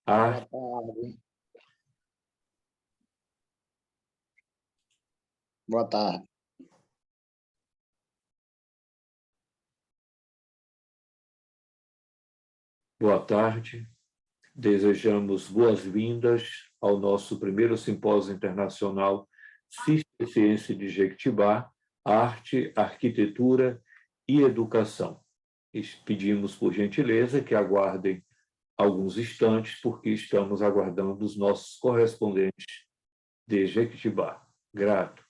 Boa arte. tarde. Boa tarde. Boa tarde. Desejamos boas-vindas ao nosso primeiro simpósio internacional Ciência de Jequitibá, Arte, Arquitetura e Educação. Pedimos, por gentileza, que aguardem alguns instantes, porque estamos aguardando os nossos correspondentes de Jequitibá. Grato.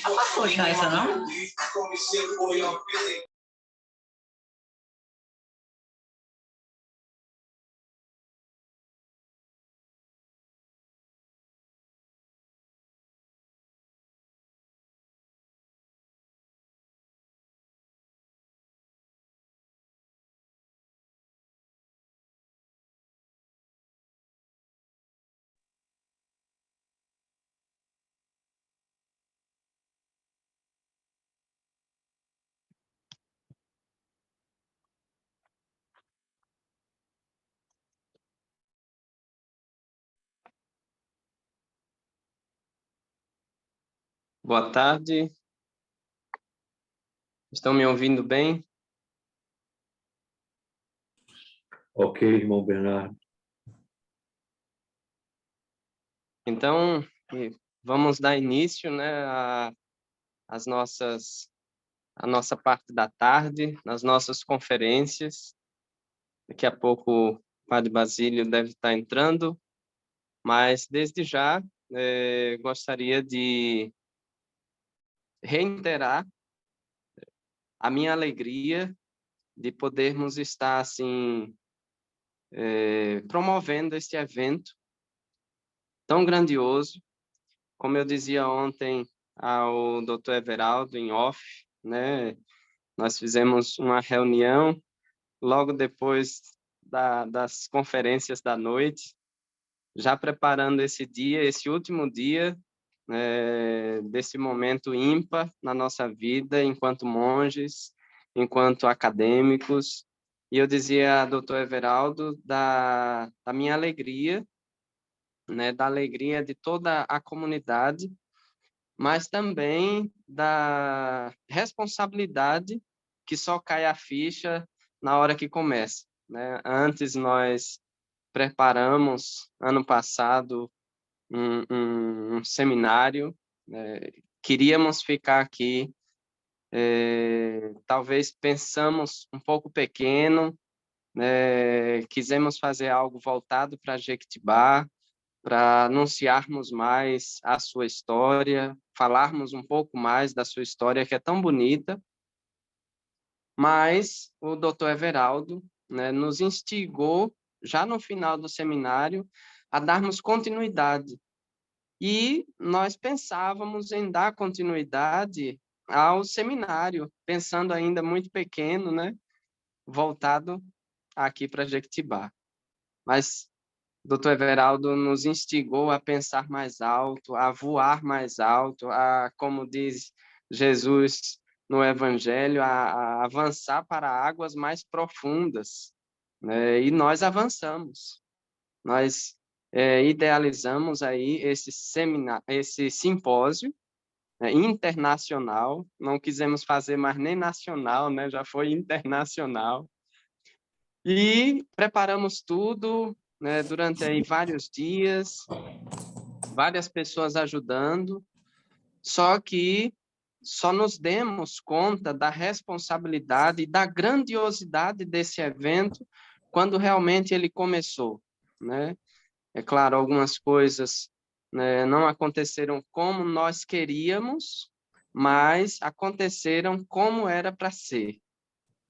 Passou já essa, não? Boa tarde. Estão me ouvindo bem? Ok, irmão Bernardo. Então, vamos dar início, né, a nossa parte da tarde, nas nossas conferências. Daqui a pouco o Padre Basílio deve estar entrando, mas desde já gostaria de reiterar a minha alegria de podermos estar assim promovendo este evento tão grandioso. Como eu dizia ontem ao Dr. Everaldo em off, né? Nós fizemos uma reunião logo depois das conferências da noite, já preparando esse dia, esse último dia, desse momento ímpar na nossa vida, enquanto monges, enquanto acadêmicos. E eu dizia ao Dr. Everaldo da minha alegria, né, da alegria de toda a comunidade, mas também da responsabilidade que só cai a ficha na hora que começa, né? Antes nós preparamos, ano passado, um seminário, né? Queríamos ficar aqui, talvez pensamos um pouco pequeno, né? Quisemos fazer algo voltado para Jequitibá, para anunciarmos mais a sua história, falarmos um pouco mais da sua história, que é tão bonita, mas o Dr. Everaldo, né, nos instigou, já no final do seminário, a darmos continuidade. E nós pensávamos em dar continuidade ao seminário, pensando ainda muito pequeno, né, voltado aqui para Jequitibá. Mas Dr. Everaldo nos instigou a pensar mais alto, a voar mais alto, a, como diz Jesus no Evangelho, a avançar para águas mais profundas, né? E nós avançamos. Nós idealizamos aí esse simpósio, né, internacional. Não quisemos fazer mais nem nacional, né? Já foi internacional. E preparamos tudo, né, durante aí vários dias, várias pessoas ajudando, só que só nos demos conta da responsabilidade e da grandiosidade desse evento quando realmente ele começou, né? É claro, algumas coisas, né, não aconteceram como nós queríamos, mas aconteceram como era para ser.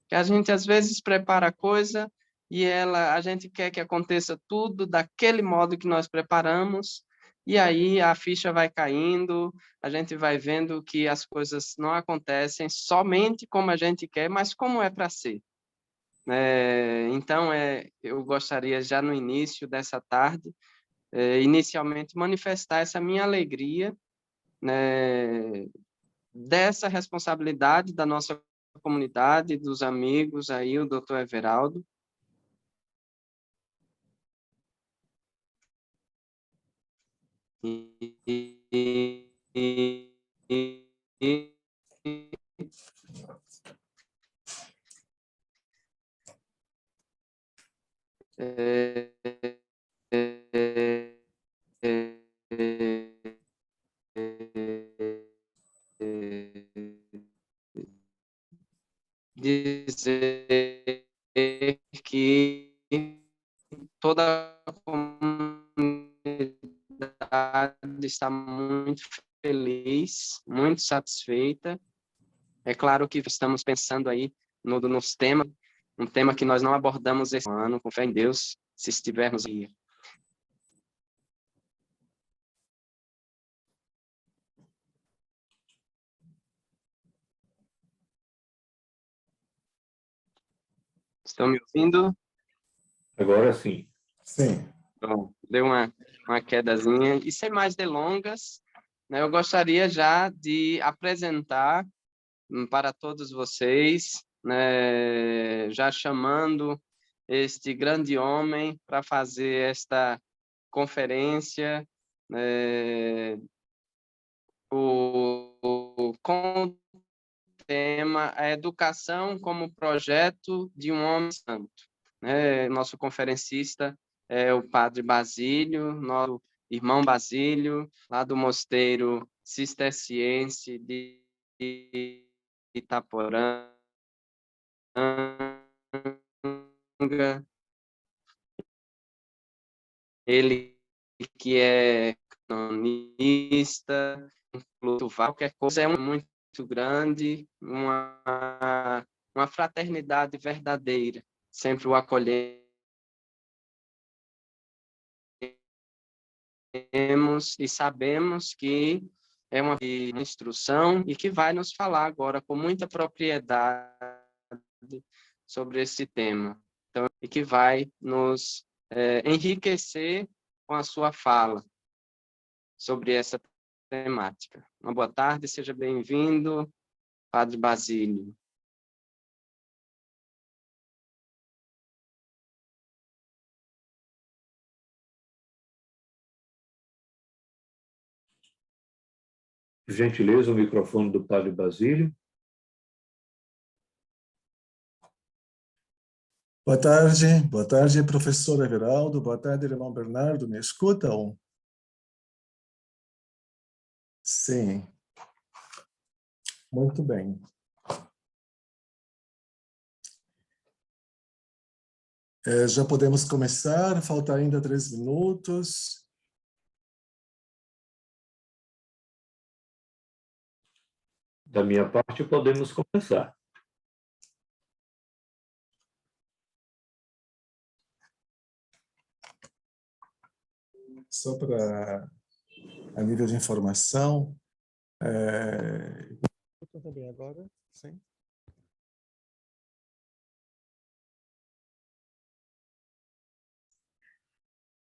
Que a gente às vezes prepara a coisa e a gente quer que aconteça tudo daquele modo que nós preparamos, e aí a ficha vai caindo, a gente vai vendo que as coisas não acontecem somente como a gente quer, mas como é para ser. Então, eu gostaria já no início dessa tarde, inicialmente manifestar essa minha alegria, né, dessa responsabilidade da nossa comunidade, dos amigos, aí o Dr. Everaldo. Dizer que toda a comunidade está muito feliz, muito satisfeita. É claro que estamos pensando aí nos temas, um tema que nós não abordamos esse ano, com fé em Deus, se estivermos aí. Estão me ouvindo? Agora sim. Sim. Bom, deu uma quedazinha. E sem mais delongas, né, eu gostaria já de apresentar para todos vocês, né, já chamando este grande homem para fazer esta conferência, com o tema A Educação como Projeto de um Homem Santo. Nosso conferencista é o Padre Basílio, nosso irmão Basílio, lá do Mosteiro Cisterciense de Itaporanga. Ele que é canonista, qualquer coisa é muito grande, uma fraternidade verdadeira, sempre o acolhemos e sabemos que é uma instrução e que vai nos falar agora com muita propriedade sobre esse tema. Então, e que vai nos enriquecer com a sua fala sobre essa temática. Uma boa tarde, seja bem-vindo, Padre Basílio. Gentileza, o microfone do Padre Basílio. Boa tarde, professor Everaldo, boa tarde, irmão Bernardo, me escutam? Sim, muito bem. Já podemos começar, falta ainda 3 minutos. Da minha parte, podemos começar. Só para a nível de informação. Também agora, sim.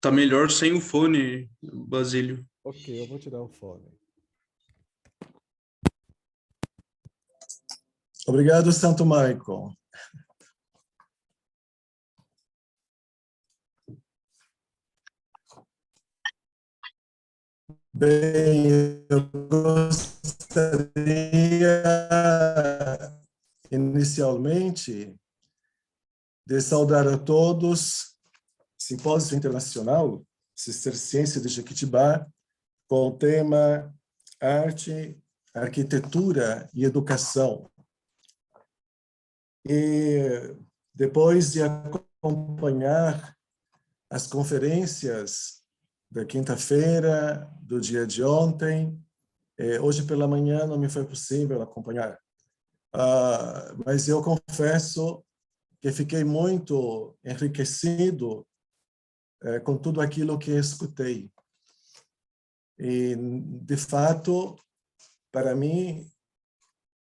Tá melhor sem o fone, Basílio. Ok, eu vou tirar o fone. Obrigado, Santo Michael. Bem, eu gostaria inicialmente de saudar a todos Simpósio Internacional Cisterciense de Jequitibá com o tema Arte, Arquitetura e Educação. E depois de acompanhar as conferências da quinta-feira, do dia de ontem, hoje pela manhã não me foi possível acompanhar, mas eu confesso que fiquei muito enriquecido com tudo aquilo que escutei. E, de fato, para mim,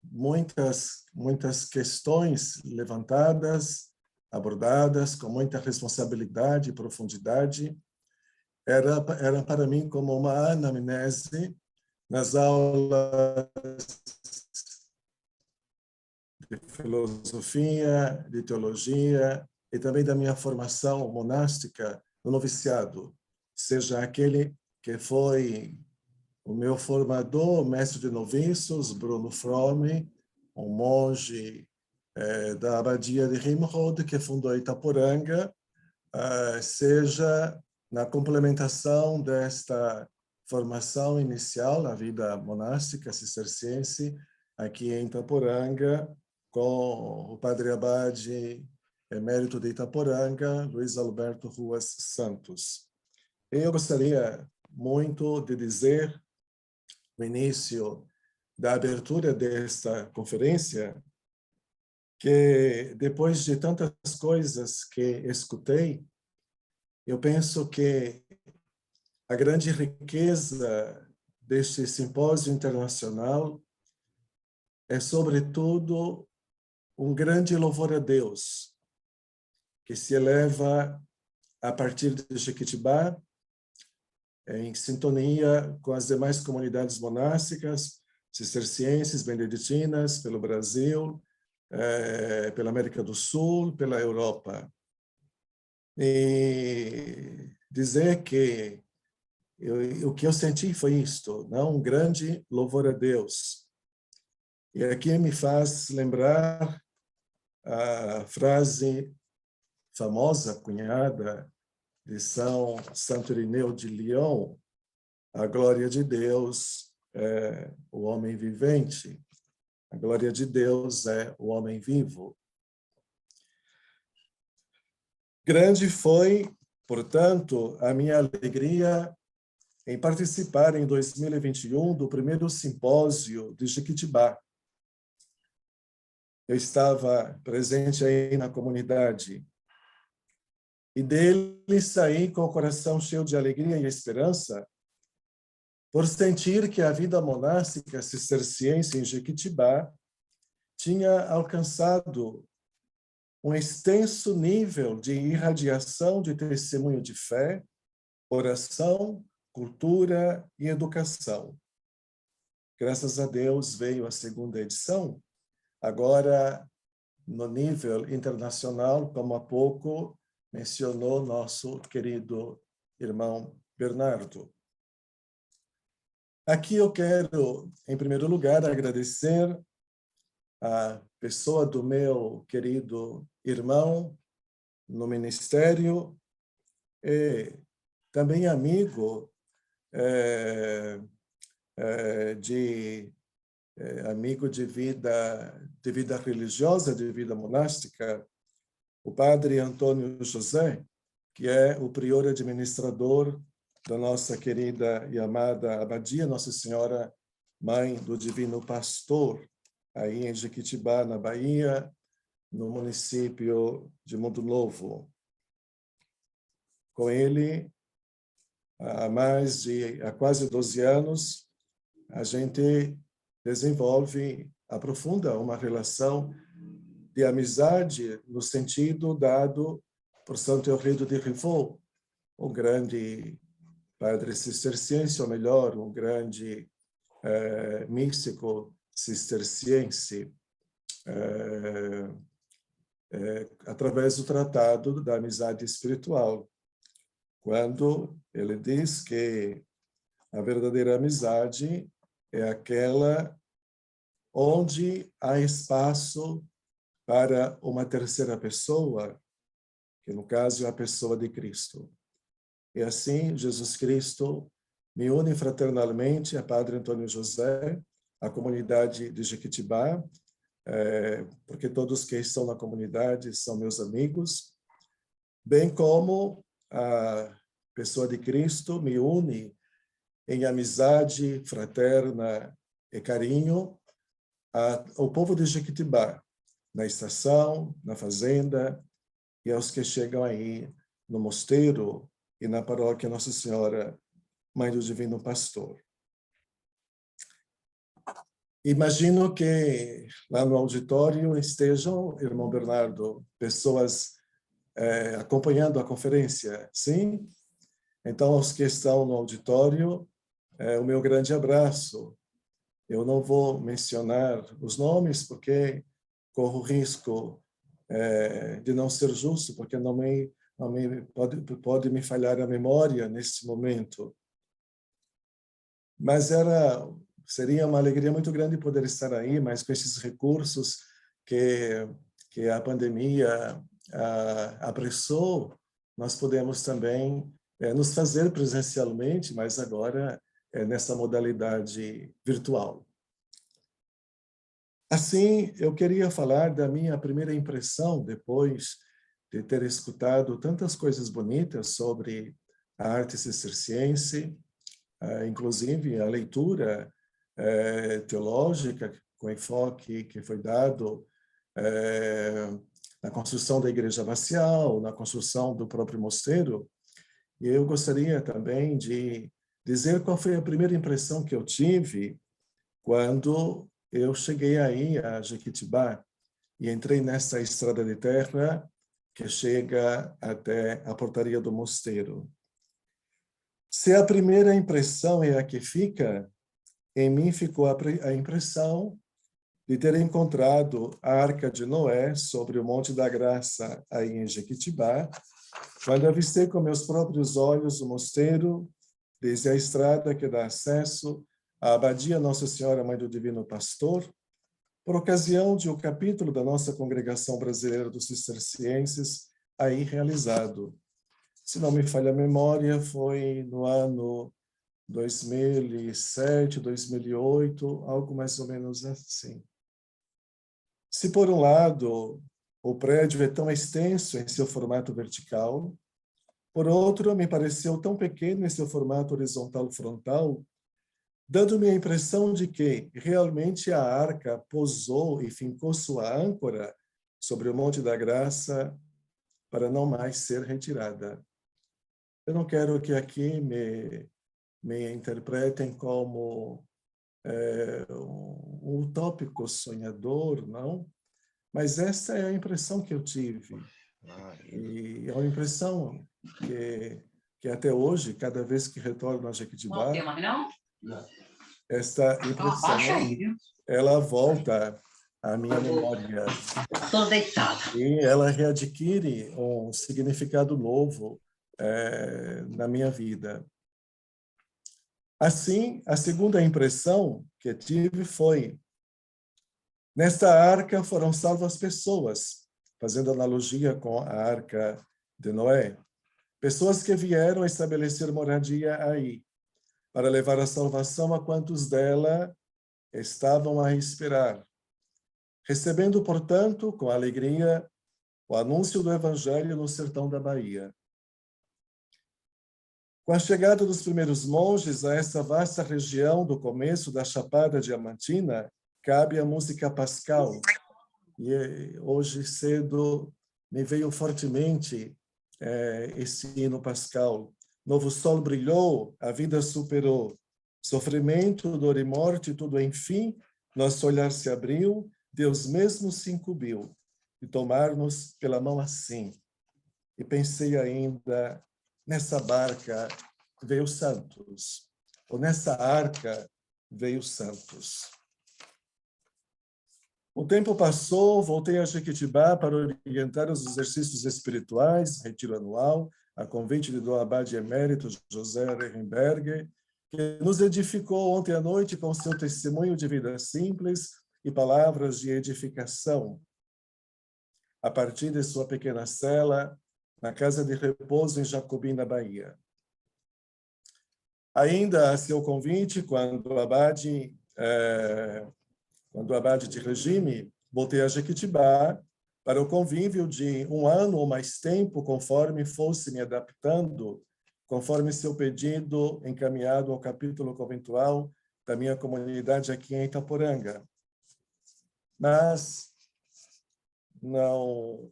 muitas questões levantadas, abordadas com muita responsabilidade e profundidade, era para mim como uma anamnese nas aulas de filosofia, de teologia e também da minha formação monástica no noviciado, seja aquele que foi o meu formador, mestre de noviços, Bruno Fromme, um monge da abadia de Rimrod, que fundou Itaporanga, seja na complementação desta formação inicial na vida monástica cisterciense aqui em Itaporanga, com o Padre Abade emérito de Itaporanga, Luiz Alberto Ruas Santos. Eu gostaria muito de dizer, no início da abertura desta conferência, que depois de tantas coisas que escutei, eu penso que a grande riqueza deste simpósio internacional é, sobretudo, um grande louvor a Deus, que se eleva a partir de Jequitibá, em sintonia com as demais comunidades monásticas, cistercienses, beneditinas, pelo Brasil, pela América do Sul, pela Europa. E dizer que o que eu senti foi isto, não? Um grande louvor a Deus. E aqui me faz lembrar a frase famosa, cunhada de Santo Irineu de Lyon: a glória de Deus é o homem vivente, a glória de Deus é o homem vivo. Grande foi, portanto, a minha alegria em participar em 2021 do primeiro simpósio de Jequitibá. Eu estava presente aí na comunidade e dele saí com o coração cheio de alegria e esperança por sentir que a vida monástica cisterciense em Jequitibá tinha alcançado um extenso nível de irradiação de testemunho de fé, oração, cultura e educação. Graças a Deus veio a segunda edição, agora no nível internacional, como há pouco mencionou nosso querido irmão Bernardo. Aqui eu quero, em primeiro lugar, agradecer a pessoa do meu querido irmão no ministério e também amigo amigo de vida religiosa, de vida monástica, o padre Antônio José, que é o prior administrador da nossa querida e amada abadia Nossa Senhora Mãe do Divino Pastor, aí em Jequitibá, na Bahia, no município de Mundo Novo. Com ele, há quase 12 anos, a gente aprofunda uma relação de amizade no sentido dado por Santo Eurido de Rivaux, um grande padre cisterciense, ou melhor, um grande místico cisterciense, através do Tratado da Amizade Espiritual, quando ele diz que a verdadeira amizade é aquela onde há espaço para uma terceira pessoa, que no caso é a pessoa de Cristo. E assim, Jesus Cristo me une fraternalmente a Padre Antônio José, a comunidade de Jequitibá, porque todos que estão na comunidade são meus amigos, bem como a pessoa de Cristo me une em amizade fraterna e carinho ao povo de Jequitibá, na estação, na fazenda, e aos que chegam aí no mosteiro e na paróquia Nossa Senhora, Mãe do Divino Pastor. Imagino que lá no auditório estejam, irmão Bernardo, pessoas acompanhando a conferência, sim? Então, aos que estão no auditório, o meu grande abraço. Eu não vou mencionar os nomes, porque corro o risco de não ser justo, porque pode me falhar a memória nesse momento. Mas seria uma alegria muito grande poder estar aí, mas com esses recursos que a pandemia apressou, nós podemos também nos fazer presencialmente, mas agora nessa modalidade virtual. Assim, eu queria falar da minha primeira impressão, depois de ter escutado tantas coisas bonitas sobre a arte cisterciense, inclusive a leitura teológica com enfoque que foi dado na construção da igreja abacial, na construção do próprio mosteiro. E eu gostaria também de dizer qual foi a primeira impressão que eu tive quando eu cheguei aí a Jequitibá e entrei nessa estrada de terra que chega até a portaria do mosteiro. Se a primeira impressão é a que fica, em mim ficou a impressão de ter encontrado a Arca de Noé sobre o Monte da Graça, aí em Jequitibá, quando avistei com meus próprios olhos o mosteiro desde a estrada que dá acesso à Abadia Nossa Senhora Mãe do Divino Pastor, por ocasião de um capítulo da nossa Congregação Brasileira dos Cistercienses aí realizado. Se não me falha a memória, foi no ano 2007, 2008, algo mais ou menos assim. Se, por um lado, o prédio é tão extenso em seu formato vertical, por outro, me pareceu tão pequeno em seu formato horizontal frontal, dando-me a impressão de que realmente a arca pousou e fincou sua âncora sobre o Monte da Graça para não mais ser retirada. Eu não quero que aqui me interpretem como um utópico sonhador, não? Mas essa é a impressão que eu tive. E é uma impressão que até hoje, cada vez que retorno a Jequitibá, esta impressão, ela volta à minha memória. Estou deitada. E ela readquire um significado novo na minha vida. Assim, a segunda impressão que tive foi: nesta arca foram salvas pessoas, fazendo analogia com a arca de Noé, pessoas que vieram estabelecer moradia aí, para levar a salvação a quantos dela estavam a esperar, recebendo, portanto, com alegria, o anúncio do Evangelho no sertão da Bahia. Com a chegada dos primeiros monges a essa vasta região do começo da Chapada Diamantina, cabe a música pascal. E hoje cedo me veio fortemente esse hino pascal. Novo sol brilhou, a vida superou. Sofrimento, dor e morte, tudo enfim, nosso olhar se abriu, Deus mesmo se incumbiu de tomar-nos pela mão assim. E pensei ainda, nessa barca veio Santos, ou nessa arca veio Santos. O tempo passou, voltei a Jequitibá para orientar os exercícios espirituais, retiro anual, a convite de Dom Abade Emérito José Reichenberger, que nos edificou ontem à noite com seu testemunho de vida simples e palavras de edificação. A partir de sua pequena cela, na casa de repouso em Jacobim, na Bahia. Ainda a seu convite, quando o abade de regime, voltei a Jequitibá para o convívio de 1 ano ou mais tempo, conforme fosse me adaptando, conforme seu pedido encaminhado ao capítulo conventual da minha comunidade aqui em Itaporanga. Mas não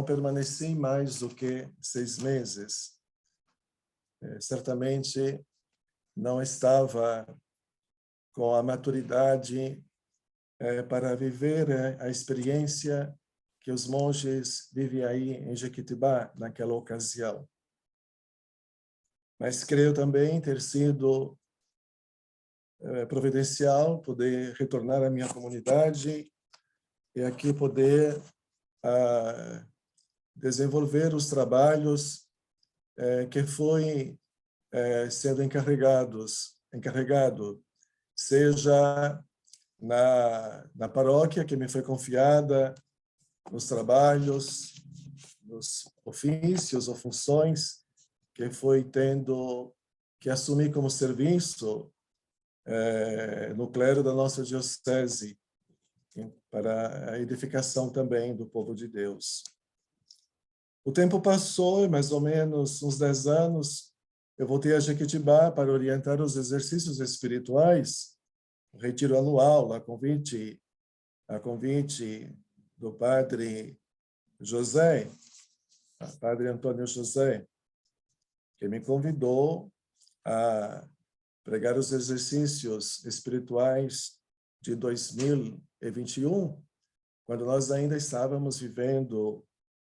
permaneci mais do que 6 meses. Certamente não estava com a maturidade para viver a experiência que os monges vivem aí em Jequitibá naquela ocasião. Mas creio também ter sido providencial poder retornar à minha comunidade e aqui poder desenvolver os trabalhos que foi sendo encarregado, seja na paróquia que me foi confiada, nos trabalhos, nos ofícios ou funções que foi tendo que assumir como serviço no clero da nossa diocese, para a edificação também do povo de Deus. O tempo passou, mais ou menos uns 10 anos, eu voltei a Jequitibá para orientar os exercícios espirituais, o retiro anual, a convite do padre José, padre Antônio José, que me convidou a pregar os exercícios espirituais de 2021, quando nós ainda estávamos vivendo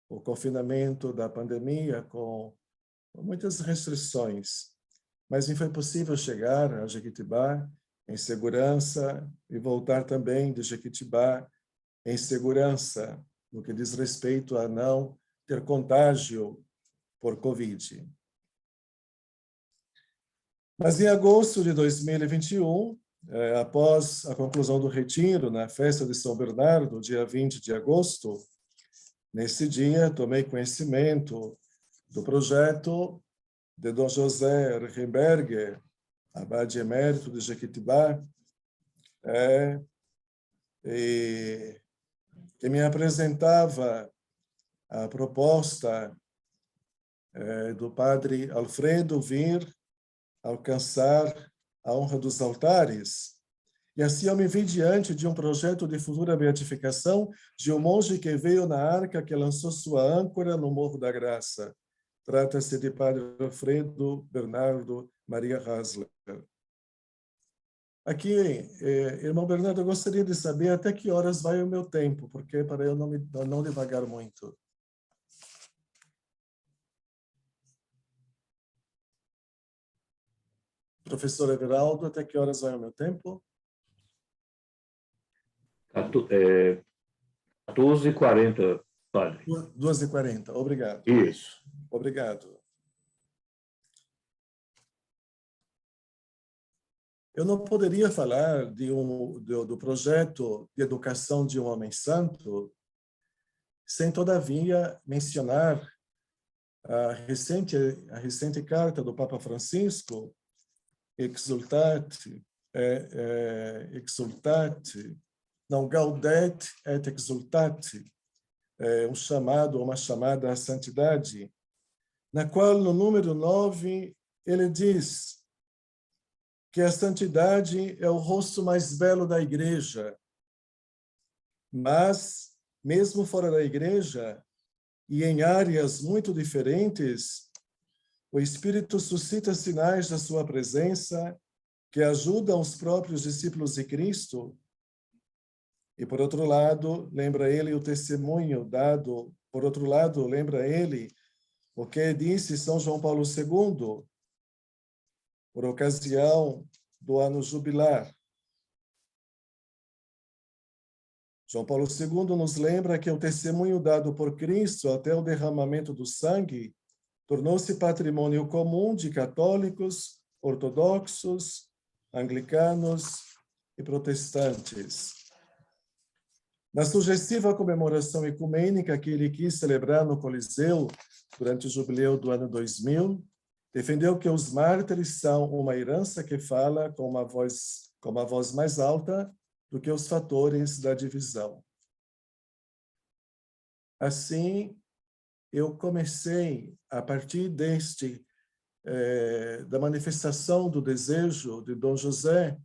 o confinamento da pandemia com muitas restrições. Mas me foi possível chegar a Jequitibá em segurança e voltar também de Jequitibá em segurança, no que diz respeito a não ter contágio por Covid. Mas em agosto de 2021, após a conclusão do retiro, na festa de São Bernardo, dia 20 de agosto, nesse dia tomei conhecimento do projeto de Dom José Rickenberger, abade emérito de Jequitibá, que me apresentava a proposta do padre Alfredo vir alcançar a honra dos altares. E assim eu me vi diante de um projeto de futura beatificação de um monge que veio na arca que lançou sua âncora no Morro da Graça. Trata-se de padre Alfredo Bernardo Maria Hasler. Aqui, irmão Bernardo, eu gostaria de saber até que horas vai o meu tempo, porque para eu não devagar muito. Professor Everaldo, até que horas vai o meu tempo? 14h40, padre. 2h40, obrigado. Isso. Obrigado. Eu não poderia falar do projeto de educação de um homem santo sem, todavia, mencionar a recente carta do Papa Francisco, Gaudet et Exultate, uma chamada à santidade, na qual, no número 9, ele diz que a santidade é o rosto mais belo da igreja, mas, mesmo fora da igreja, e em áreas muito diferentes, o Espírito suscita sinais da sua presença que ajudam os próprios discípulos de Cristo. E, por outro lado, lembra ele o testemunho dado, por outro lado, lembra ele o que disse São João Paulo II, por ocasião do ano jubilar. João Paulo II nos lembra que o testemunho dado por Cristo até o derramamento do sangue tornou-se patrimônio comum de católicos, ortodoxos, anglicanos e protestantes. Na sugestiva comemoração ecumênica que ele quis celebrar no Coliseu durante o jubileu do ano 2000, defendeu que os mártires são uma herança que fala com uma voz mais alta do que os fatores da divisão. Assim, eu comecei, a partir da manifestação do desejo de Dom José,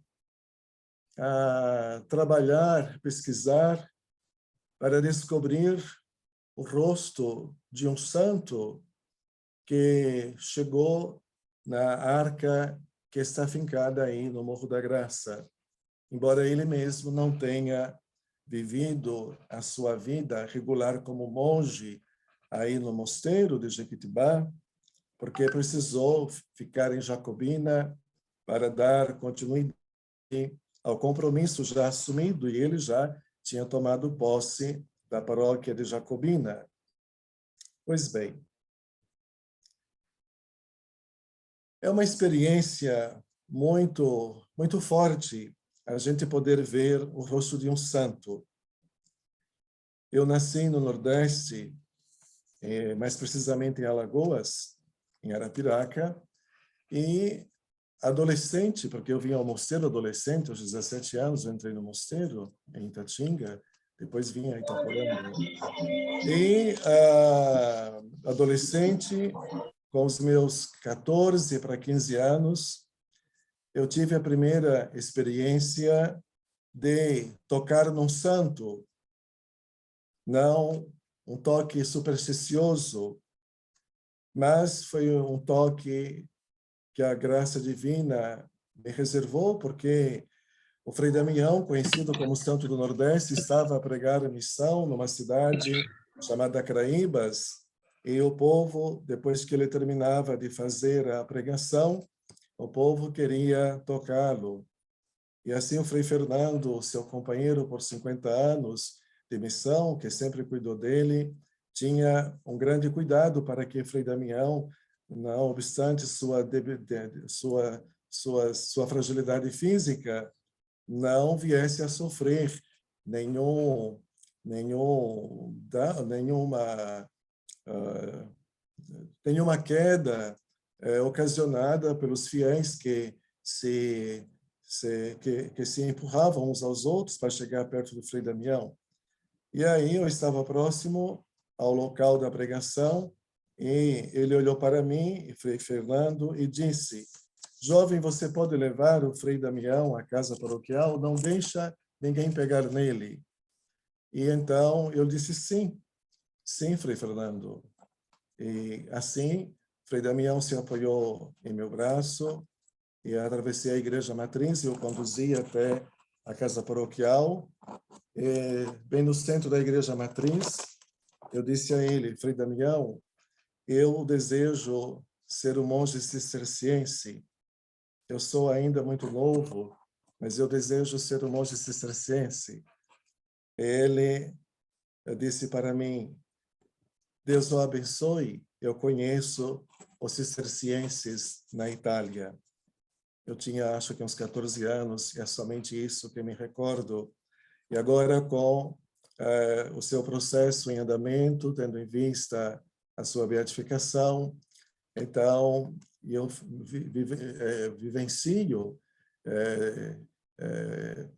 a trabalhar, pesquisar, para descobrir o rosto de um santo que chegou na arca que está fincada aí no Morro da Graça. Embora ele mesmo não tenha vivido a sua vida regular como monge aí no mosteiro de Jequitibá, porque precisou ficar em Jacobina para dar continuidade ao compromisso já assumido, e ele já tinha tomado posse da paróquia de Jacobina. Pois bem, é uma experiência muito, muito forte a gente poder ver o rosto de um santo. Eu nasci no Nordeste, mais precisamente em Alagoas, em Arapiraca, e adolescente, porque eu vim ao mosteiro adolescente, aos 17 anos, eu entrei no mosteiro, em Itatinga, depois vim a Itaporanga. E adolescente, com os meus 14 para 15 anos, eu tive a primeira experiência de tocar num santo, não um toque supersticioso, mas foi um toque que a graça divina me reservou, porque o Frei Damião, conhecido como Santo do Nordeste, estava a pregar a missão numa cidade chamada Caraíbas, e o povo, depois que ele terminava de fazer a pregação, o povo queria tocá-lo. E assim o Frei Fernando, seu companheiro por 50 anos de missão, que sempre cuidou dele, tinha um grande cuidado para que Frei Damião, não obstante sua sua fragilidade física, não viesse a sofrer nenhuma queda ocasionada pelos fiéis que se empurravam uns aos outros para chegar perto do Frei Damião. E aí eu estava próximo ao local da pregação e ele olhou para mim, Frei Fernando, e disse: jovem, você pode levar o Frei Damião à casa paroquial? Não deixa ninguém pegar nele. E então eu disse sim, Frei Fernando. E assim, Frei Damião se apoiou em meu braço e atravessei a igreja matriz e o conduzi até a casa paroquial. E, bem no centro da igreja matriz, eu disse a ele: Frei Damião, eu desejo ser um monge cisterciense. Eu sou ainda muito novo, mas eu desejo ser um monge cisterciense. Ele disse para mim: Deus o abençoe, eu conheço os cistercienses na Itália. Eu tinha, acho que uns 14 anos, e é somente isso que me recordo. E agora, com o seu processo em andamento, tendo em vista a sua beatificação, então, eu vivencio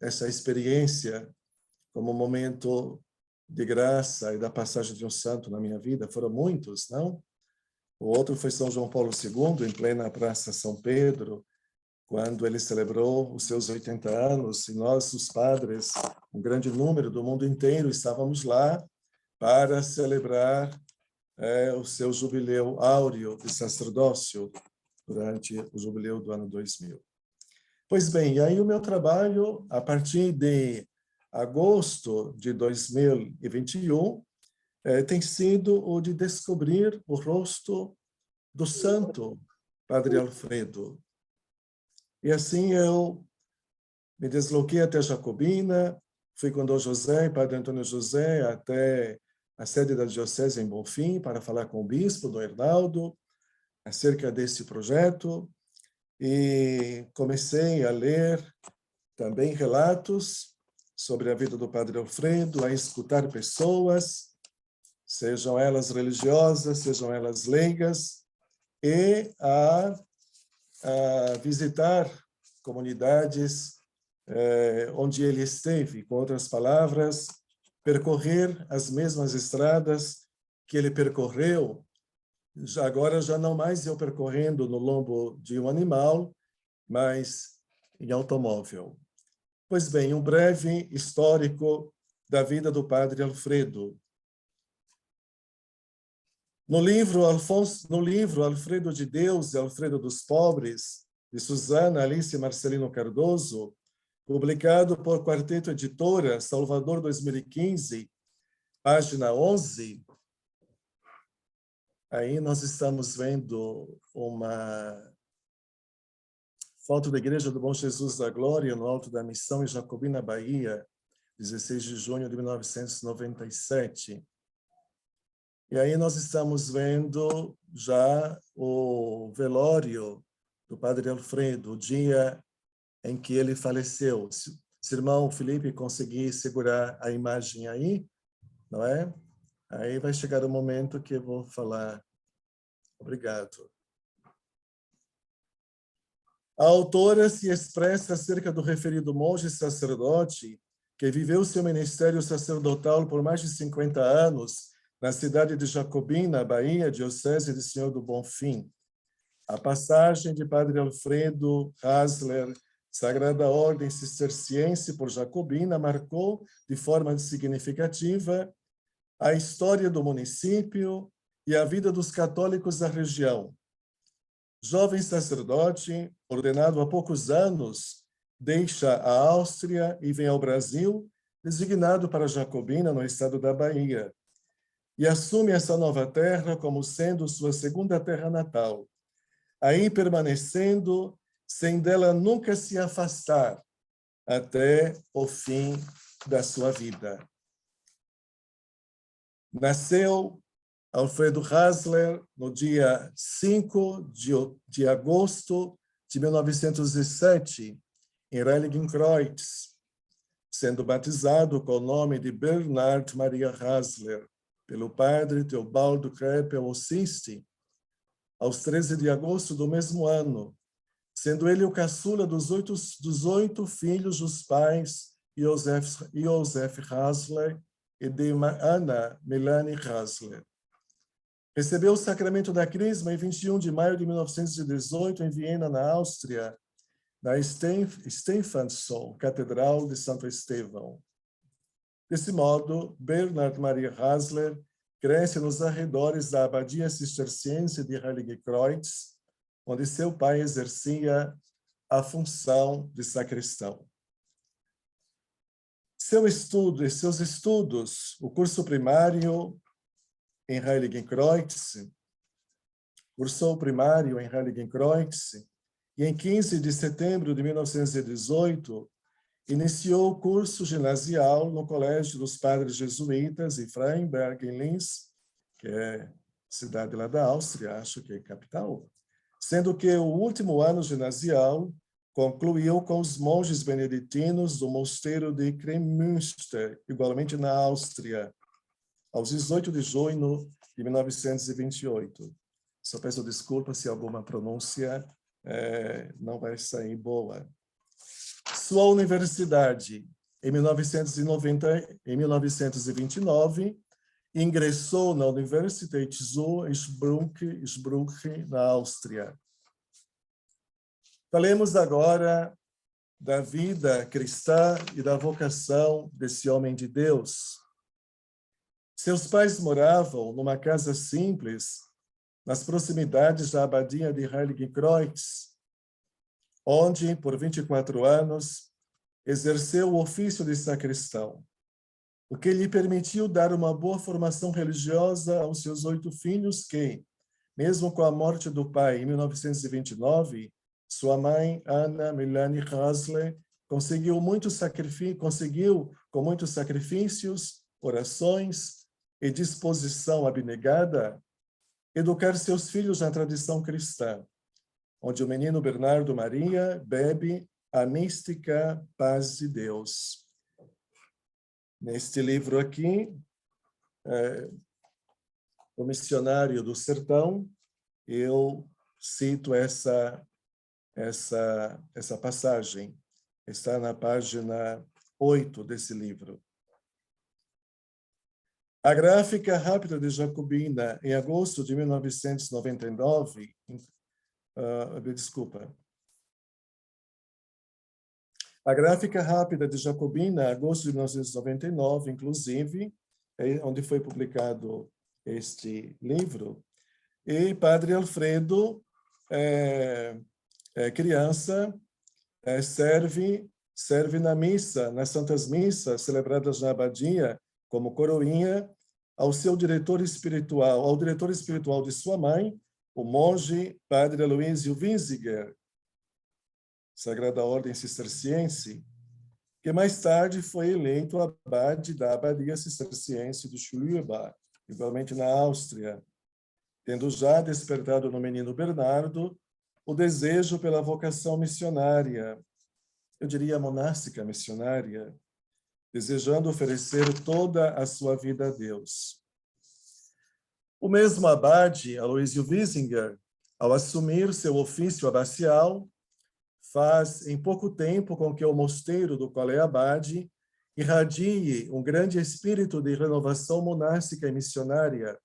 essa experiência como um momento de graça e da passagem de um santo na minha vida. Foram muitos, não? O outro foi São João Paulo II, em plena Praça São Pedro, quando ele celebrou os seus 80 anos, e nós, os padres, um grande número do mundo inteiro, estávamos lá para celebrar o seu jubileu áureo de sacerdócio durante o jubileu do ano 2000. Pois bem, e aí o meu trabalho, a partir de agosto de 2021, tem sido o de descobrir o rosto do santo Padre Alfredo. E assim eu me desloquei até Jacobina, fui com Dom José e Padre Antônio José até a sede da Diocese em Bonfim para falar com o bispo, Dom Hernaldo, acerca desse projeto. E comecei a ler também relatos sobre a vida do Padre Alfredo, a escutar pessoas, sejam elas religiosas, sejam elas leigas, e a visitar comunidades onde ele esteve, com outras palavras, percorrer as mesmas estradas que ele percorreu, agora já não mais eu percorrendo no lombo de um animal, mas em automóvel. Pois bem, um breve histórico da vida do Padre Alfredo. No livro Alfredo de Deus e Alfredo dos Pobres, de Susana Alice Marcelino Cardoso, publicado por Quarteto Editora, Salvador 2015, página 11, aí nós estamos vendo uma foto da Igreja do Bom Jesus da Glória, no Alto da Missão, em Jacobina, Bahia, 16 de junho de 1997. E aí nós estamos vendo já o velório do Padre Alfredo, o dia em que ele faleceu. Se o irmão Felipe conseguir segurar a imagem aí, não é? Aí vai chegar o momento que eu vou falar. Obrigado. A autora se expressa acerca do referido monge sacerdote que viveu seu ministério sacerdotal por mais de 50 anos na cidade de Jacobina, Bahia, diocese de Senhor do Bonfim. A passagem de Padre Alfredo Hasler, Sagrada Ordem Cisterciense por Jacobina, marcou de forma significativa a história do município e a vida dos católicos da região. Jovem sacerdote, ordenado há poucos anos, deixa a Áustria e vem ao Brasil, designado para Jacobina, no estado da Bahia, e assume essa nova terra como sendo sua segunda terra natal, aí permanecendo, sem dela nunca se afastar, até o fim da sua vida. Nasceu Alfredo Hasler no dia 5 de agosto de 1907, em Heiligenkreuz, sendo batizado com o nome de Bernhard Maria Hasler, pelo padre Teobaldo Kreppel Ossisti, aos 13 de agosto do mesmo ano, sendo ele o caçula dos oito filhos dos pais Josef Hasler e de Ana Melanie Hasler. Recebeu o sacramento da Crisma em 21 de maio de 1918, em Viena, na Áustria, na Stephansdom, Catedral de Santo Estevão. Desse modo, Bernhard Maria Hasler cresce nos arredores da abadia cisterciense de Heiligenkreuz, onde seu pai exercia a função de sacristão. Seus estudos, o curso primário em Heiligenkreuz, cursou o primário em Heiligenkreuz, e em 15 de setembro de 1918, iniciou o curso ginasial no Colégio dos Padres Jesuítas em Freiberg, em Linz, que é cidade lá da Áustria, acho que é capital, sendo que o último ano ginasial concluiu com os monges beneditinos do mosteiro de Kremünster, igualmente na Áustria, aos 18 de junho de 1928. Só peço desculpa se alguma pronúncia não vai sair boa. Sua universidade, em 1929, ingressou na Universität zu Innsbruck, na Áustria. Falemos agora da vida cristã e da vocação desse homem de Deus. Seus pais moravam numa casa simples, nas proximidades da abadia de Heiligenkreuz, onde, por 24 anos, exerceu o ofício de sacristão, o que lhe permitiu dar uma boa formação religiosa aos seus 8 filhos que, mesmo com a morte do pai em 1929, sua mãe, Ana Melanie Hasler, conseguiu com muitos sacrifícios, orações e disposição abnegada, educar seus filhos na tradição cristã, onde o menino Bernardo Maria bebe a mística paz de Deus. Neste livro aqui, O Missionário do Sertão, eu cito essa passagem. Está na página 8 desse livro. A gráfica rápida de Jacobina, em agosto de 1999, A gráfica rápida de Jacobina, agosto de 1999, inclusive, onde foi publicado este livro, e Padre Alfredo, criança, serve na missa, nas santas missas celebradas na abadia, como coroinha, ao diretor espiritual de sua mãe, o monge Padre Aloysio Winziger, Sagrada Ordem Cisterciense, que mais tarde foi eleito abade da abadia cisterciense de Schulürbach, igualmente na Áustria, tendo já despertado no menino Bernardo o desejo pela vocação missionária, eu diria monástica missionária, desejando oferecer toda a sua vida a Deus. O mesmo abade, Aloysio Winziger, ao assumir seu ofício abacial, faz em pouco tempo com que o mosteiro do qual é abade irradie um grande espírito de renovação monástica e missionária,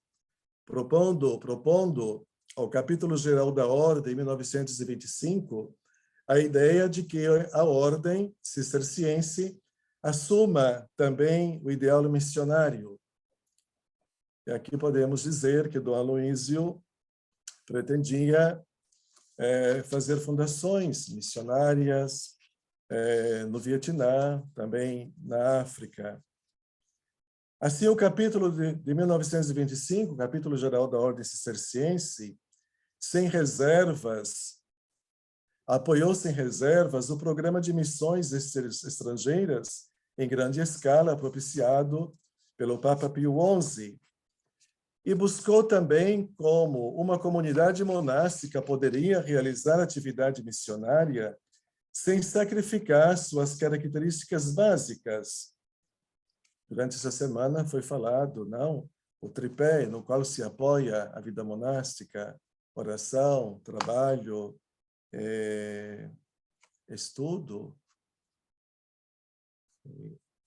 propondo ao Capítulo Geral da Ordem, em 1925, a ideia de que a Ordem cisterciense assuma também o ideal missionário. E aqui podemos dizer que Dom Aloysio pretendia fazer fundações missionárias no Vietnã, também na África. Assim, o capítulo de 1925, o Capítulo Geral da Ordem Cisterciense, apoiou sem reservas o programa de missões estrangeiras em grande escala propiciado pelo Papa Pio XI, e buscou também como uma comunidade monástica poderia realizar atividade missionária sem sacrificar suas características básicas. Durante essa semana foi falado, não, o tripé no qual se apoia a vida monástica: oração, trabalho, estudo.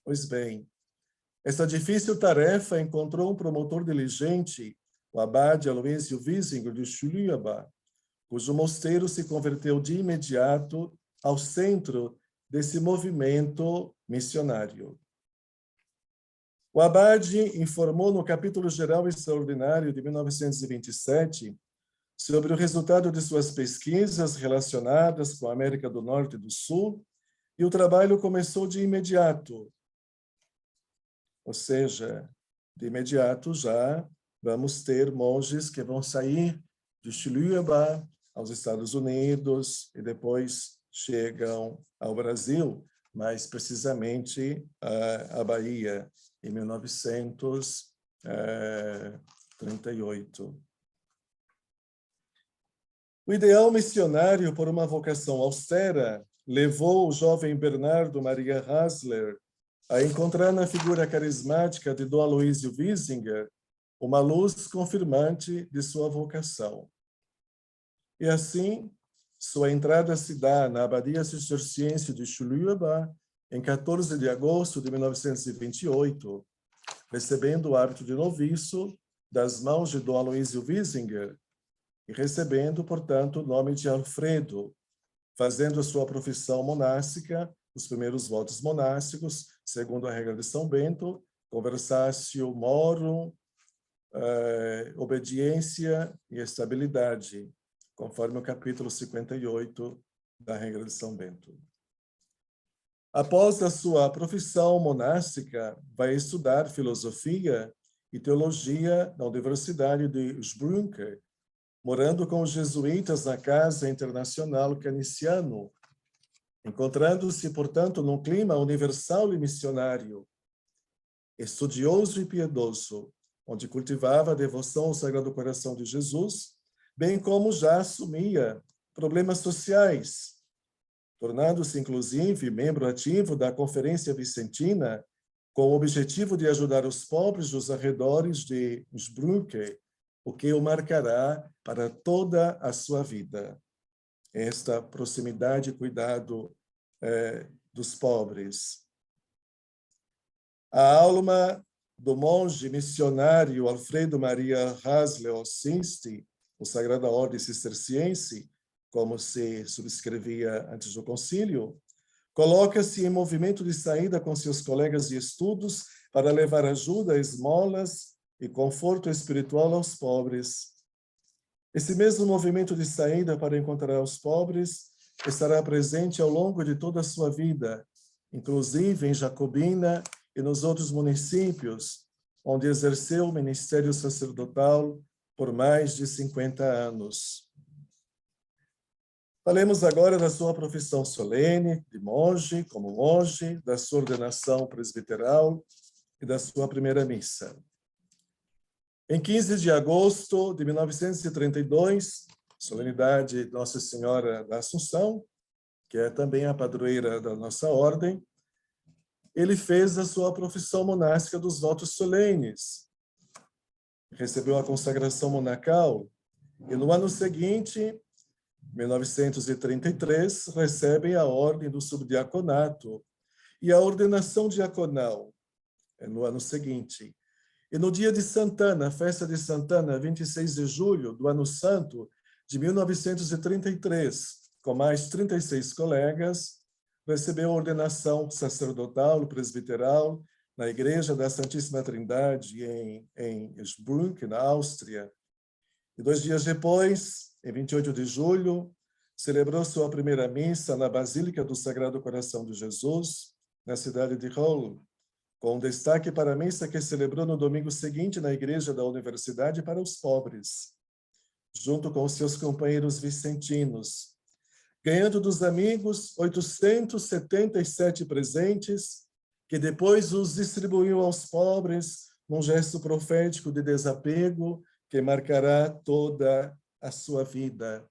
Pois bem, essa difícil tarefa encontrou um promotor diligente, o abade Aloysio Wiesinger de Chuluiaba, cujo mosteiro se converteu de imediato ao centro desse movimento missionário. O abade informou no capítulo geral extraordinário de 1927 sobre o resultado de suas pesquisas relacionadas com a América do Norte e do Sul, e o trabalho começou de imediato. Ou seja, de imediato já vamos ter monges que vão sair de Chuluiaba aos Estados Unidos e depois chegam ao Brasil, mais precisamente à Bahia, em 1938. O ideal missionário por uma vocação austera levou o jovem Bernardo Maria Hasler a encontrar na figura carismática de Dom Aloysio Wiesinger uma luz confirmante de sua vocação. E assim, sua entrada se dá na Abadia Cisterciense de Chuluiaba em 14 de agosto de 1928, recebendo o hábito de noviço das mãos de Dom Aloysio Wiesinger e recebendo, portanto, o nome de Alfredo, fazendo a sua profissão monástica, os primeiros votos monásticos, segundo a regra de São Bento, conversatio morum, obediência e estabilidade, conforme o capítulo 58 da regra de São Bento. Após a sua profissão monástica, vai estudar filosofia e teologia na Universidade de Innsbruck, morando com os jesuítas na Casa Internacional Canisiano, encontrando-se, portanto, num clima universal e missionário, estudioso e piedoso, onde cultivava a devoção ao Sagrado Coração de Jesus, bem como já assumia problemas sociais, tornando-se, inclusive, membro ativo da Conferência Vicentina, com o objetivo de ajudar os pobres dos arredores de Innsbruck, o que o marcará para toda a sua vida. Esta proximidade e cuidado dos pobres. A alma do monge missionário Alfredo Maria Hasler Osinski, o Sagrada Ordem Cisterciense, como se subscrevia antes do concílio, coloca-se em movimento de saída com seus colegas de estudos para levar ajuda, esmolas e conforto espiritual aos pobres. Esse mesmo movimento de saída para encontrar os pobres estará presente ao longo de toda a sua vida, inclusive em Jacobina e nos outros municípios, onde exerceu o ministério sacerdotal por mais de 50 anos. Falemos agora da sua profissão solene de monge, como monge, da sua ordenação presbiteral e da sua primeira missa. Em 15 de agosto de 1932, solenidade de Nossa Senhora da Assunção, que é também a padroeira da nossa ordem, ele fez a sua profissão monástica dos votos solenes, recebeu a consagração monacal e no ano seguinte, 1933, recebe a ordem do subdiaconato e a ordenação diaconal no ano seguinte. E no dia de Santana, festa de Santana, 26 de julho do ano santo de 1933, com mais 36 colegas, recebeu a ordenação sacerdotal, presbiteral, na Igreja da Santíssima Trindade, em Innsbruck, na Áustria. E 2 dias depois, em 28 de julho, celebrou sua primeira missa na Basílica do Sagrado Coração de Jesus, na cidade de Halle, com destaque para a missa que celebrou no domingo seguinte na Igreja da Universidade para os pobres, junto com seus companheiros vicentinos, ganhando dos amigos 877 presentes, que depois os distribuiu aos pobres num gesto profético de desapego que marcará toda a sua vida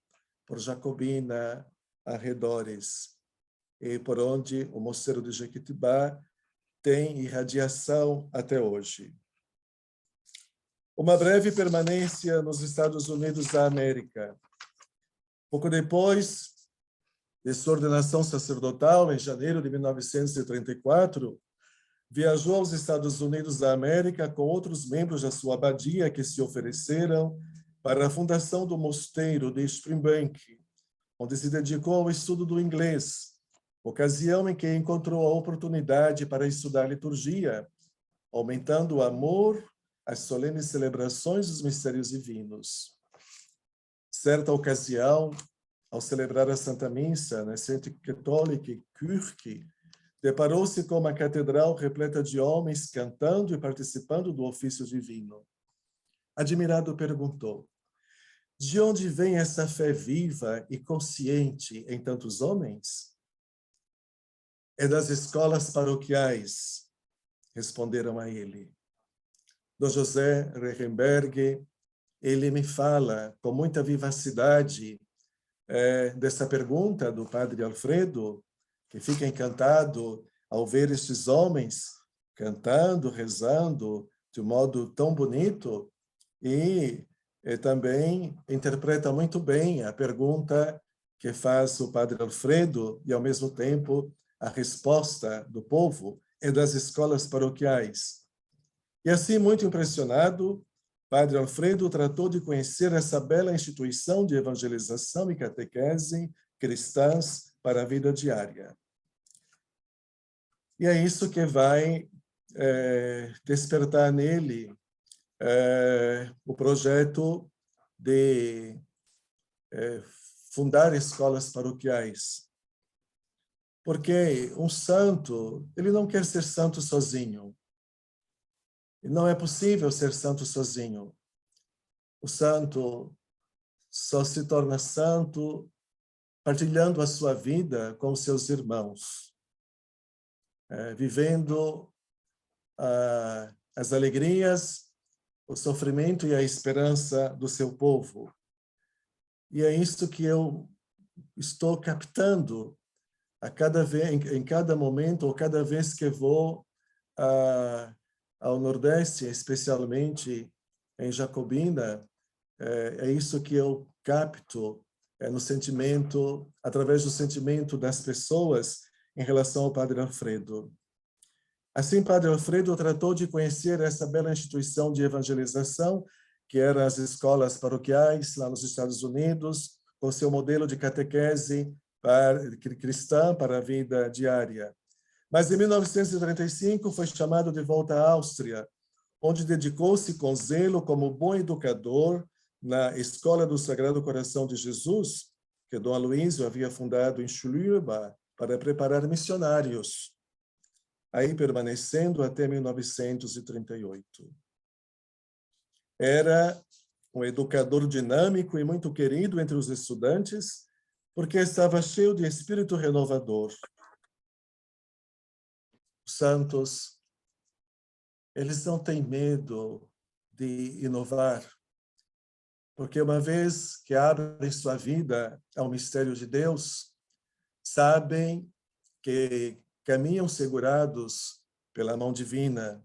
por Jacobina, arredores, e por onde o Mosteiro de Jequitibá tem irradiação até hoje. Uma breve permanência nos Estados Unidos da América. Pouco depois de sua ordenação sacerdotal, em janeiro de 1934, viajou aos Estados Unidos da América com outros membros da sua abadia que se ofereceram para a fundação do mosteiro de Springbank, onde se dedicou ao estudo do inglês, ocasião em que encontrou a oportunidade para estudar liturgia, aumentando o amor às solenes celebrações dos mistérios divinos. Certa ocasião, ao celebrar a Santa Missa na St. Catholic Kirche, deparou-se com uma catedral repleta de homens cantando e participando do ofício divino. Admirado, perguntou: de onde vem essa fé viva e consciente em tantos homens? É das escolas paroquiais, responderam a ele. Dom José Reichenberg, ele me fala com muita vivacidade dessa pergunta do padre Alfredo, que fica encantado ao ver estes homens cantando, rezando de um modo tão bonito, e também interpreta muito bem a pergunta que faz o padre Alfredo e, ao mesmo tempo, a resposta do povo é das escolas paroquiais. E assim, muito impressionado, Padre Alfredo tratou de conhecer essa bela instituição de evangelização e catequese cristãs para a vida diária. E é isso que vai despertar nele o projeto de fundar escolas paroquiais. Porque um santo, ele não quer ser santo sozinho. E não é possível ser santo sozinho. O santo só se torna santo partilhando a sua vida com os seus irmãos, vivendo as alegrias, o sofrimento e a esperança do seu povo. E é isso que eu estou captando a cada vez, em cada momento, ou cada vez que vou ao Nordeste, especialmente em Jacobina, é isso que eu capto no sentimento, através do sentimento das pessoas em relação ao Padre Alfredo. Assim, Padre Alfredo tratou de conhecer essa bela instituição de evangelização, que eram as escolas paroquiais lá nos Estados Unidos, com seu modelo de catequese cristã para a vida diária. Mas em 1935 foi chamado de volta à Áustria, onde dedicou-se com zelo como bom educador na Escola do Sagrado Coração de Jesus, que Dom Aloísio havia fundado em Schlueba para preparar missionários, aí permanecendo até 1938. Era um educador dinâmico e muito querido entre os estudantes, porque estava cheio de espírito renovador. Os santos, eles não têm medo de inovar, porque uma vez que abrem sua vida ao mistério de Deus, sabem que caminham segurados pela mão divina.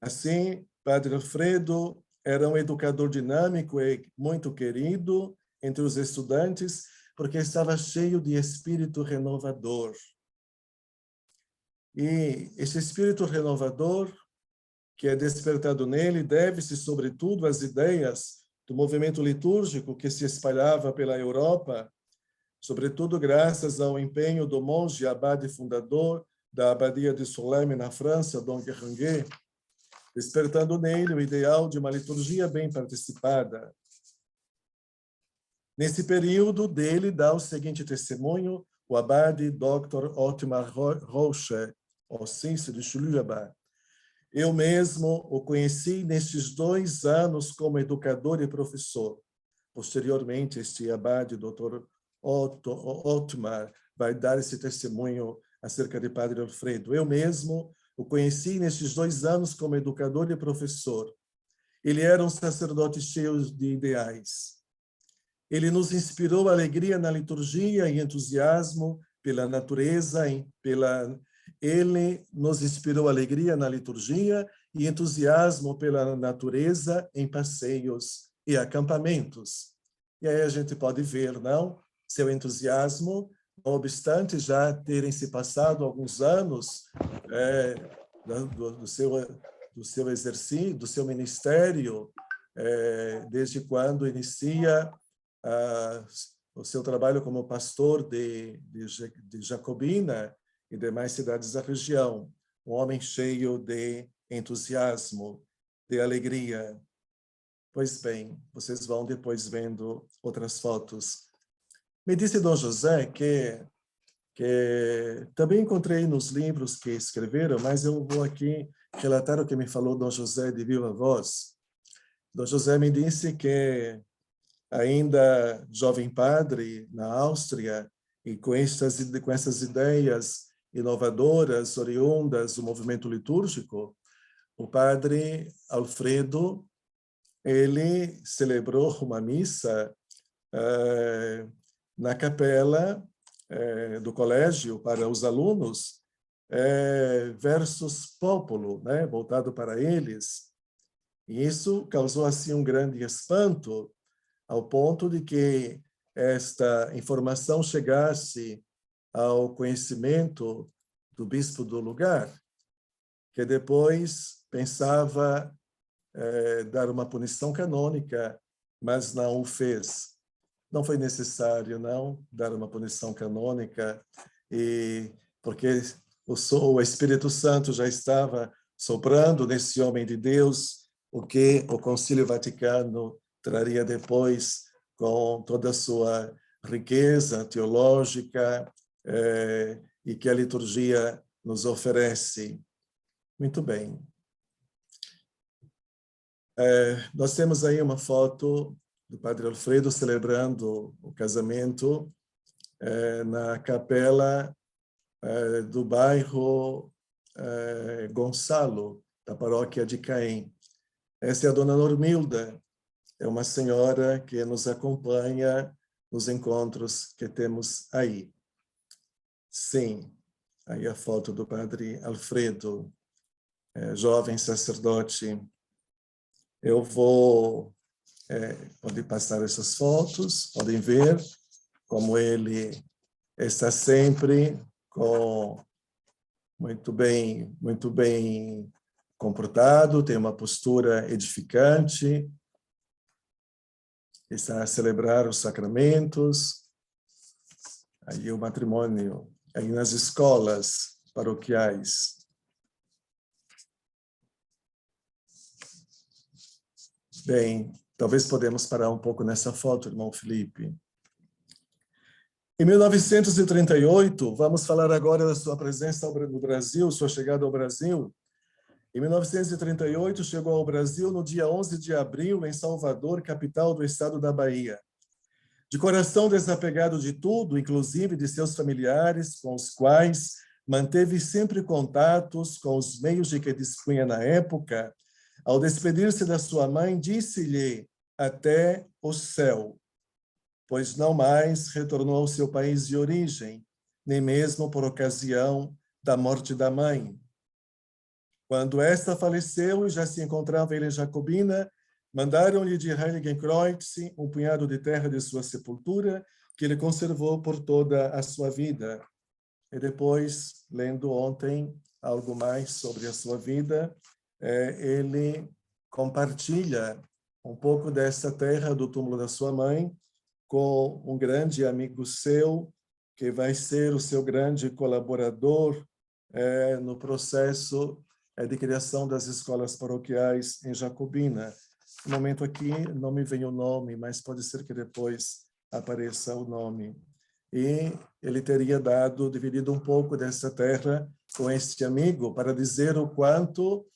Assim, Padre Alfredo era um educador dinâmico e muito querido entre os estudantes, porque estava cheio de espírito renovador. E esse espírito renovador que é despertado nele deve-se, sobretudo, às ideias do movimento litúrgico que se espalhava pela Europa, sobretudo graças ao empenho do monge abade fundador da Abadia de Solesmes, na França, Dom Guéranger, despertando nele o ideal de uma liturgia bem participada. Nesse período, dele dá o seguinte testemunho o abade Dr. Otmar Roche, Ossense de Schlueba. Eu mesmo o conheci nestes 2 anos como educador e professor. Posteriormente, este abade, Dr. Otmar, vai dar esse testemunho acerca de Padre Alfredo. Eu mesmo O conheci nestes 2 anos como educador e professor. Ele era um sacerdote cheio de ideais. Ele nos inspirou alegria na liturgia e entusiasmo pela natureza, Ele nos inspirou alegria na liturgia e entusiasmo pela natureza em passeios e acampamentos. E aí a gente pode ver, não? Seu entusiasmo, não obstante já terem se passado alguns anos do seu exercício, do seu ministério, desde quando inicia o seu trabalho como pastor de Jacobina e demais cidades da região. Um homem cheio de entusiasmo, de alegria. Pois bem, vocês vão depois vendo outras fotos. Me disse Dom José que também encontrei nos livros que escreveram, mas eu vou aqui relatar o que me falou Dom José de viva voz. Dom José me disse que, ainda jovem padre na Áustria, e com essas ideias inovadoras, oriundas do movimento litúrgico, o padre Alfredo, ele celebrou uma missa na capela do colégio para os alunos, versus popolo, né, voltado para eles. E isso causou assim um grande espanto, ao ponto de que esta informação chegasse ao conhecimento do bispo do lugar, que depois pensava dar uma punição canônica, mas não o fez. Não foi necessário, não, dar uma punição canônica, porque o Espírito Santo já estava soprando nesse homem de Deus, o que o Concílio Vaticano traria depois com toda a sua riqueza teológica e que a liturgia nos oferece. Muito bem. Nós temos aí uma foto do Padre Alfredo celebrando o casamento na capela do bairro Gonçalo, da paróquia de Caém. Essa é a Dona Normilda, é uma senhora que nos acompanha nos encontros que temos aí. Sim, aí a foto do Padre Alfredo, jovem sacerdote. Eu vou podem passar essas fotos, podem ver como ele está sempre muito bem comportado, tem uma postura edificante, está a celebrar os sacramentos, aí o matrimônio, aí nas escolas paroquiais. Bem, talvez podemos parar um pouco nessa foto, irmão Felipe. Em 1938, vamos falar agora da sua presença no Brasil, sua chegada ao Brasil. Em 1938, chegou ao Brasil no dia 11 de abril, em Salvador, capital do estado da Bahia. De coração desapegado de tudo, inclusive de seus familiares, com os quais manteve sempre contatos com os meios de que dispunha na época, ao despedir-se da sua mãe, disse-lhe até o céu, pois não mais retornou ao seu país de origem, nem mesmo por ocasião da morte da mãe. Quando esta faleceu e já se encontrava ele em Jacobina, mandaram-lhe de Heiligenkreuz um punhado de terra de sua sepultura, que ele conservou por toda a sua vida. E depois, lendo ontem algo mais sobre a sua vida, ele compartilha um pouco dessa terra do túmulo da sua mãe com um grande amigo seu, que vai ser o seu grande colaborador no processo de criação das escolas paroquiais em Jacobina. No momento aqui não me vem o nome, mas pode ser que depois apareça o nome. E ele teria dividido um pouco dessa terra com este amigo para dizer o quanto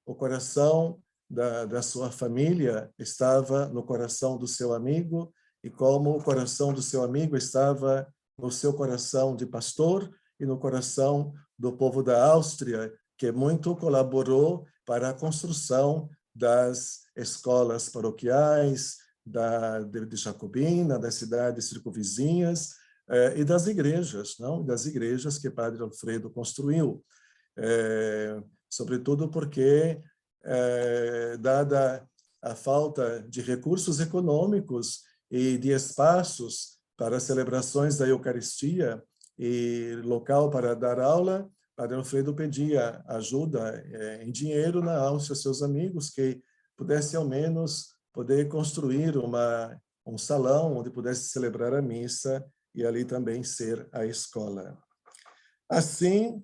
o coração da sua família estava no coração do seu amigo e como o coração do seu amigo estava no seu coração de pastor e no coração do povo da Áustria, que muito colaborou para a construção das escolas paroquiais, de Jacobina, das cidades circunvizinhas, e das igrejas, não? Das igrejas que Padre Alfredo construiu. Sobretudo porque, dada a falta de recursos econômicos e de espaços para celebrações da Eucaristia e local para dar aula, Padre Alfredo pedia ajuda em dinheiro na Áustria, seus amigos, que pudesse ao menos poder construir um salão onde pudesse celebrar a missa e ali também ser a escola. Assim,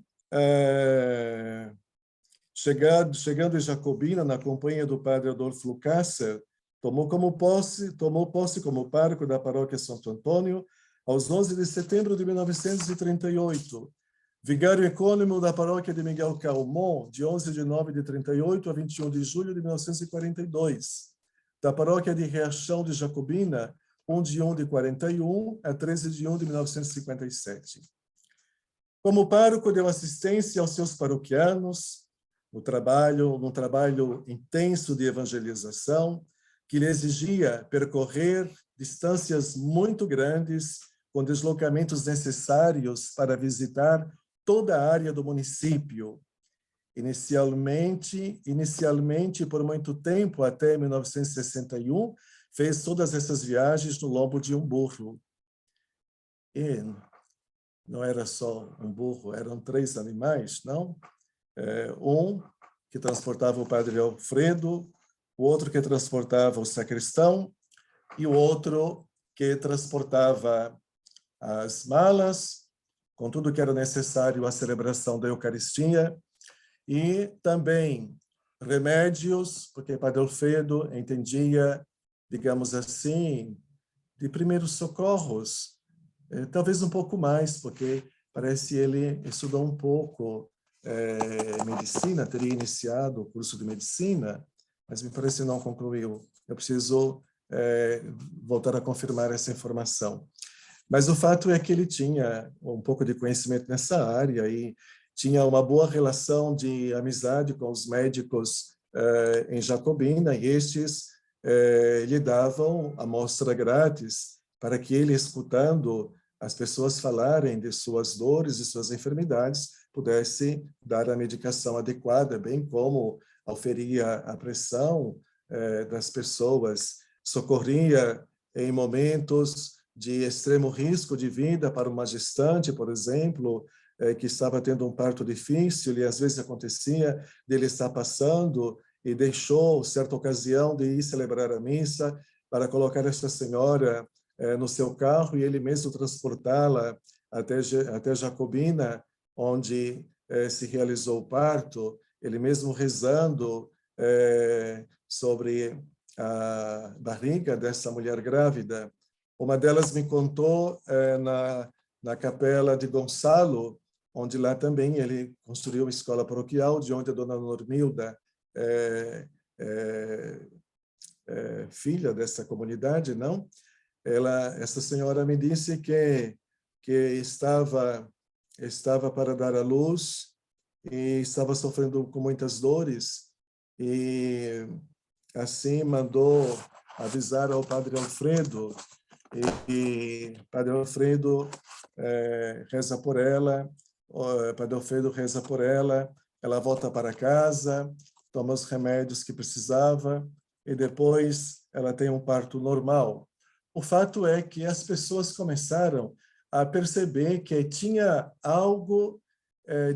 chegando em Jacobina, na companhia do padre Adolfo Lukasser, tomou posse como pároco da paróquia Santo Antônio aos 11 de setembro de 1938. Vigário ecônimo da paróquia de Miguel Calmon, de 11 de nove de 38 a 21 de julho de 1942. Da paróquia de Riachão de Jacobina, 1 de 1 de 41 a 13 de 1 de 1957. Como pároco, deu assistência aos seus paroquianos, num trabalho intenso de evangelização, que lhe exigia percorrer distâncias muito grandes, com deslocamentos necessários para visitar toda a área do município. Inicialmente, por muito tempo, até 1961, fez todas essas viagens no lombo de um burro. E não era só um burro, eram 3 animais, não? Um que transportava o padre Alfredo, o outro que transportava o sacristão e o outro que transportava as malas, com tudo que era necessário à celebração da Eucaristia, e também remédios, porque Padre Alfredo entendia, digamos assim, de primeiros socorros, talvez um pouco mais, porque parece ele estudou um pouco medicina, teria iniciado o curso de medicina, mas me parece que não concluiu. Eu preciso voltar a confirmar essa informação. Mas o fato é que ele tinha um pouco de conhecimento nessa área e tinha uma boa relação de amizade com os médicos em Jacobina, e estes lhe davam amostra grátis para que ele, escutando as pessoas falarem de suas dores e suas enfermidades, pudesse dar a medicação adequada, bem como auferia a pressão das pessoas, socorria em momentos de extremo risco de vida para uma gestante, por exemplo, que estava tendo um parto difícil, e às vezes acontecia dele estar passando e deixou, certa ocasião, de ir celebrar a missa para colocar esta senhora no seu carro e ele mesmo transportá-la até Jacobina, onde se realizou o parto, ele mesmo rezando sobre a barriga dessa mulher grávida. Uma delas me contou na capela de Gonçalo, onde lá também ele construiu uma escola paroquial, de onde a dona Normilda filha dessa comunidade, não? Essa senhora me disse que estava para dar à luz e estava sofrendo com muitas dores, e assim mandou avisar ao Padre Alfredo, e Padre Alfredo reza por ela, Padre Alfredo reza por ela, ela volta para casa, toma os remédios que precisava, e depois ela tem um parto normal. O fato é que as pessoas começaram a perceber que tinha algo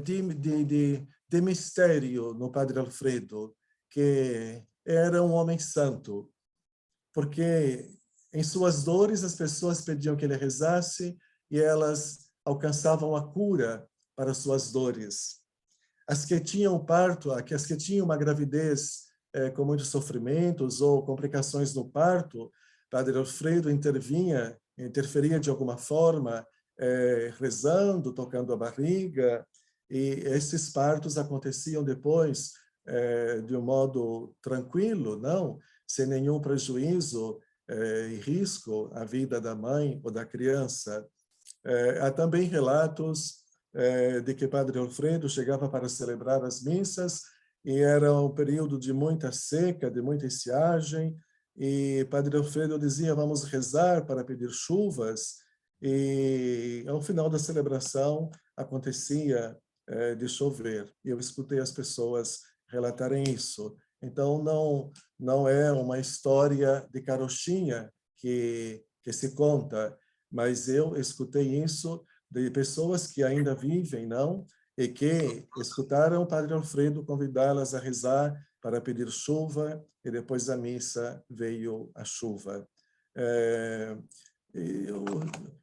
de mistério no Padre Alfredo, que era um homem santo, porque em suas dores as pessoas pediam que ele rezasse e elas alcançavam a cura para suas dores. As que tinham parto, as que tinham uma gravidez com muitos sofrimentos ou complicações no parto, Padre Alfredo interferia de alguma forma, rezando, tocando a barriga, e esses partos aconteciam depois de um modo tranquilo, não, sem nenhum prejuízo e risco à vida da mãe ou da criança. Há também relatos de que Padre Alfredo chegava para celebrar as missas, e era um período de muita seca, de muita estiagem, e Padre Alfredo dizia, vamos rezar para pedir chuvas, e ao final da celebração acontecia de chover. E eu escutei as pessoas relatarem isso. Então, não é uma história de carochinha que se conta, mas eu escutei isso de pessoas que ainda vivem, não? E que escutaram o Padre Alfredo convidá-las a rezar para pedir chuva, e depois da missa veio a chuva.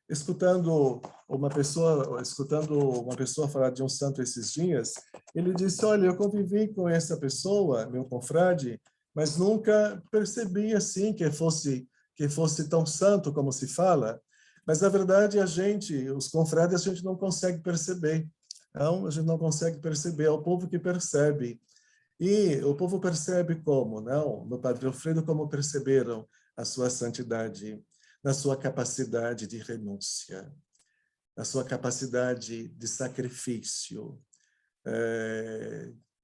Escutando uma pessoa falar de um santo esses dias, ele disse, olha, eu convivi com essa pessoa, meu confrade, mas nunca percebi assim que fosse tão santo como se fala. Mas, na verdade, os confrades, a gente não consegue perceber. Não, a gente não consegue perceber, é o povo que percebe. E o povo percebe como, não? No Padre Alfredo, como perceberam a sua santidade, na sua capacidade de renúncia, na sua capacidade de sacrifício,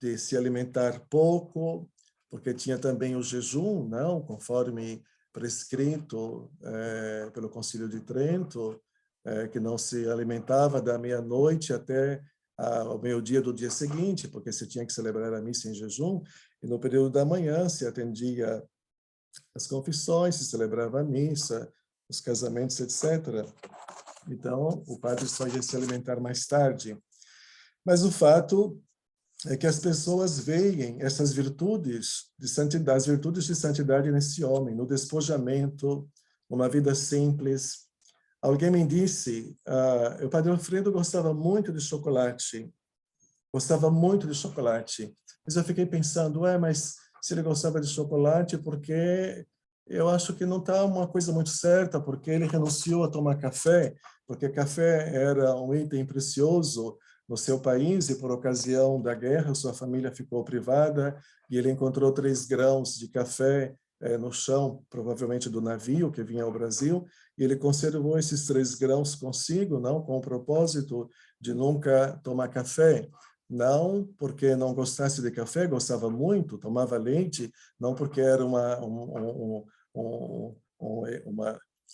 de se alimentar pouco, porque tinha também o jejum, não? Conforme prescrito pelo Concílio de Trento, que não se alimentava da meia-noite até ao meio-dia do dia seguinte, porque se tinha que celebrar a missa em jejum, e no período da manhã se atendia as confissões, se celebrava a missa, os casamentos, etc. Então, o padre só ia se alimentar mais tarde. Mas o fato é que as pessoas veem essas virtudes de santidade, as virtudes de santidade nesse homem, no despojamento, uma vida simples. Alguém me disse, o Padre Alfredo gostava muito de chocolate, mas eu fiquei pensando, mas se ele gostava de chocolate, porque eu acho que não está uma coisa muito certa, porque ele renunciou a tomar café, porque café era um item precioso no seu país, e por ocasião da guerra, sua família ficou privada, e ele encontrou 3 grãos de café no chão, provavelmente do navio que vinha ao Brasil, e ele conservou esses 3 grãos consigo, não com o propósito de nunca tomar café, não porque não gostasse de café, gostava muito, tomava leite, não porque era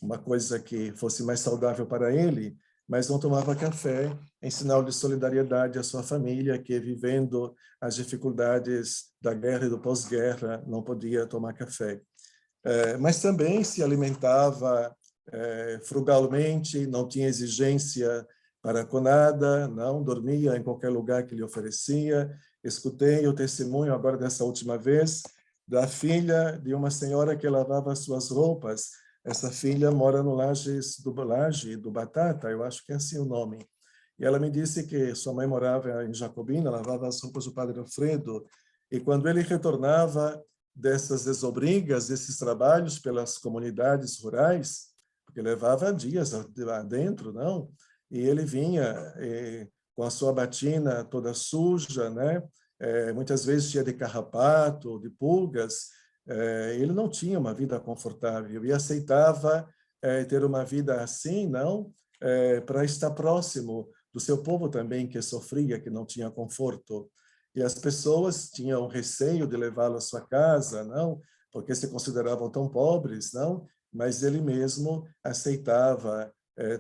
uma coisa que fosse mais saudável para ele, mas não tomava café em sinal de solidariedade à sua família, que vivendo as dificuldades da guerra e do pós-guerra não podia tomar café. Mas também se alimentava frugalmente, não tinha exigência com nada, não dormia em qualquer lugar que lhe oferecia. Escutei o testemunho agora dessa última vez da filha de uma senhora que lavava suas roupas. Essa filha mora no Laje do Batata, eu acho que é assim o nome. E ela me disse que sua mãe morava em Jacobina, lavava as roupas do Padre Alfredo, e quando ele retornava dessas desobrigas, desses trabalhos pelas comunidades rurais, porque levava dias lá dentro, não? E ele vinha com a sua batina toda suja, né? Muitas vezes cheia de carrapato, de pulgas. Ele não tinha uma vida confortável e aceitava ter uma vida assim, não? Para estar próximo do seu povo também, que sofria, que não tinha conforto. E as pessoas tinham receio de levá-lo à sua casa, não? Porque se consideravam tão pobres, não? Mas ele mesmo aceitava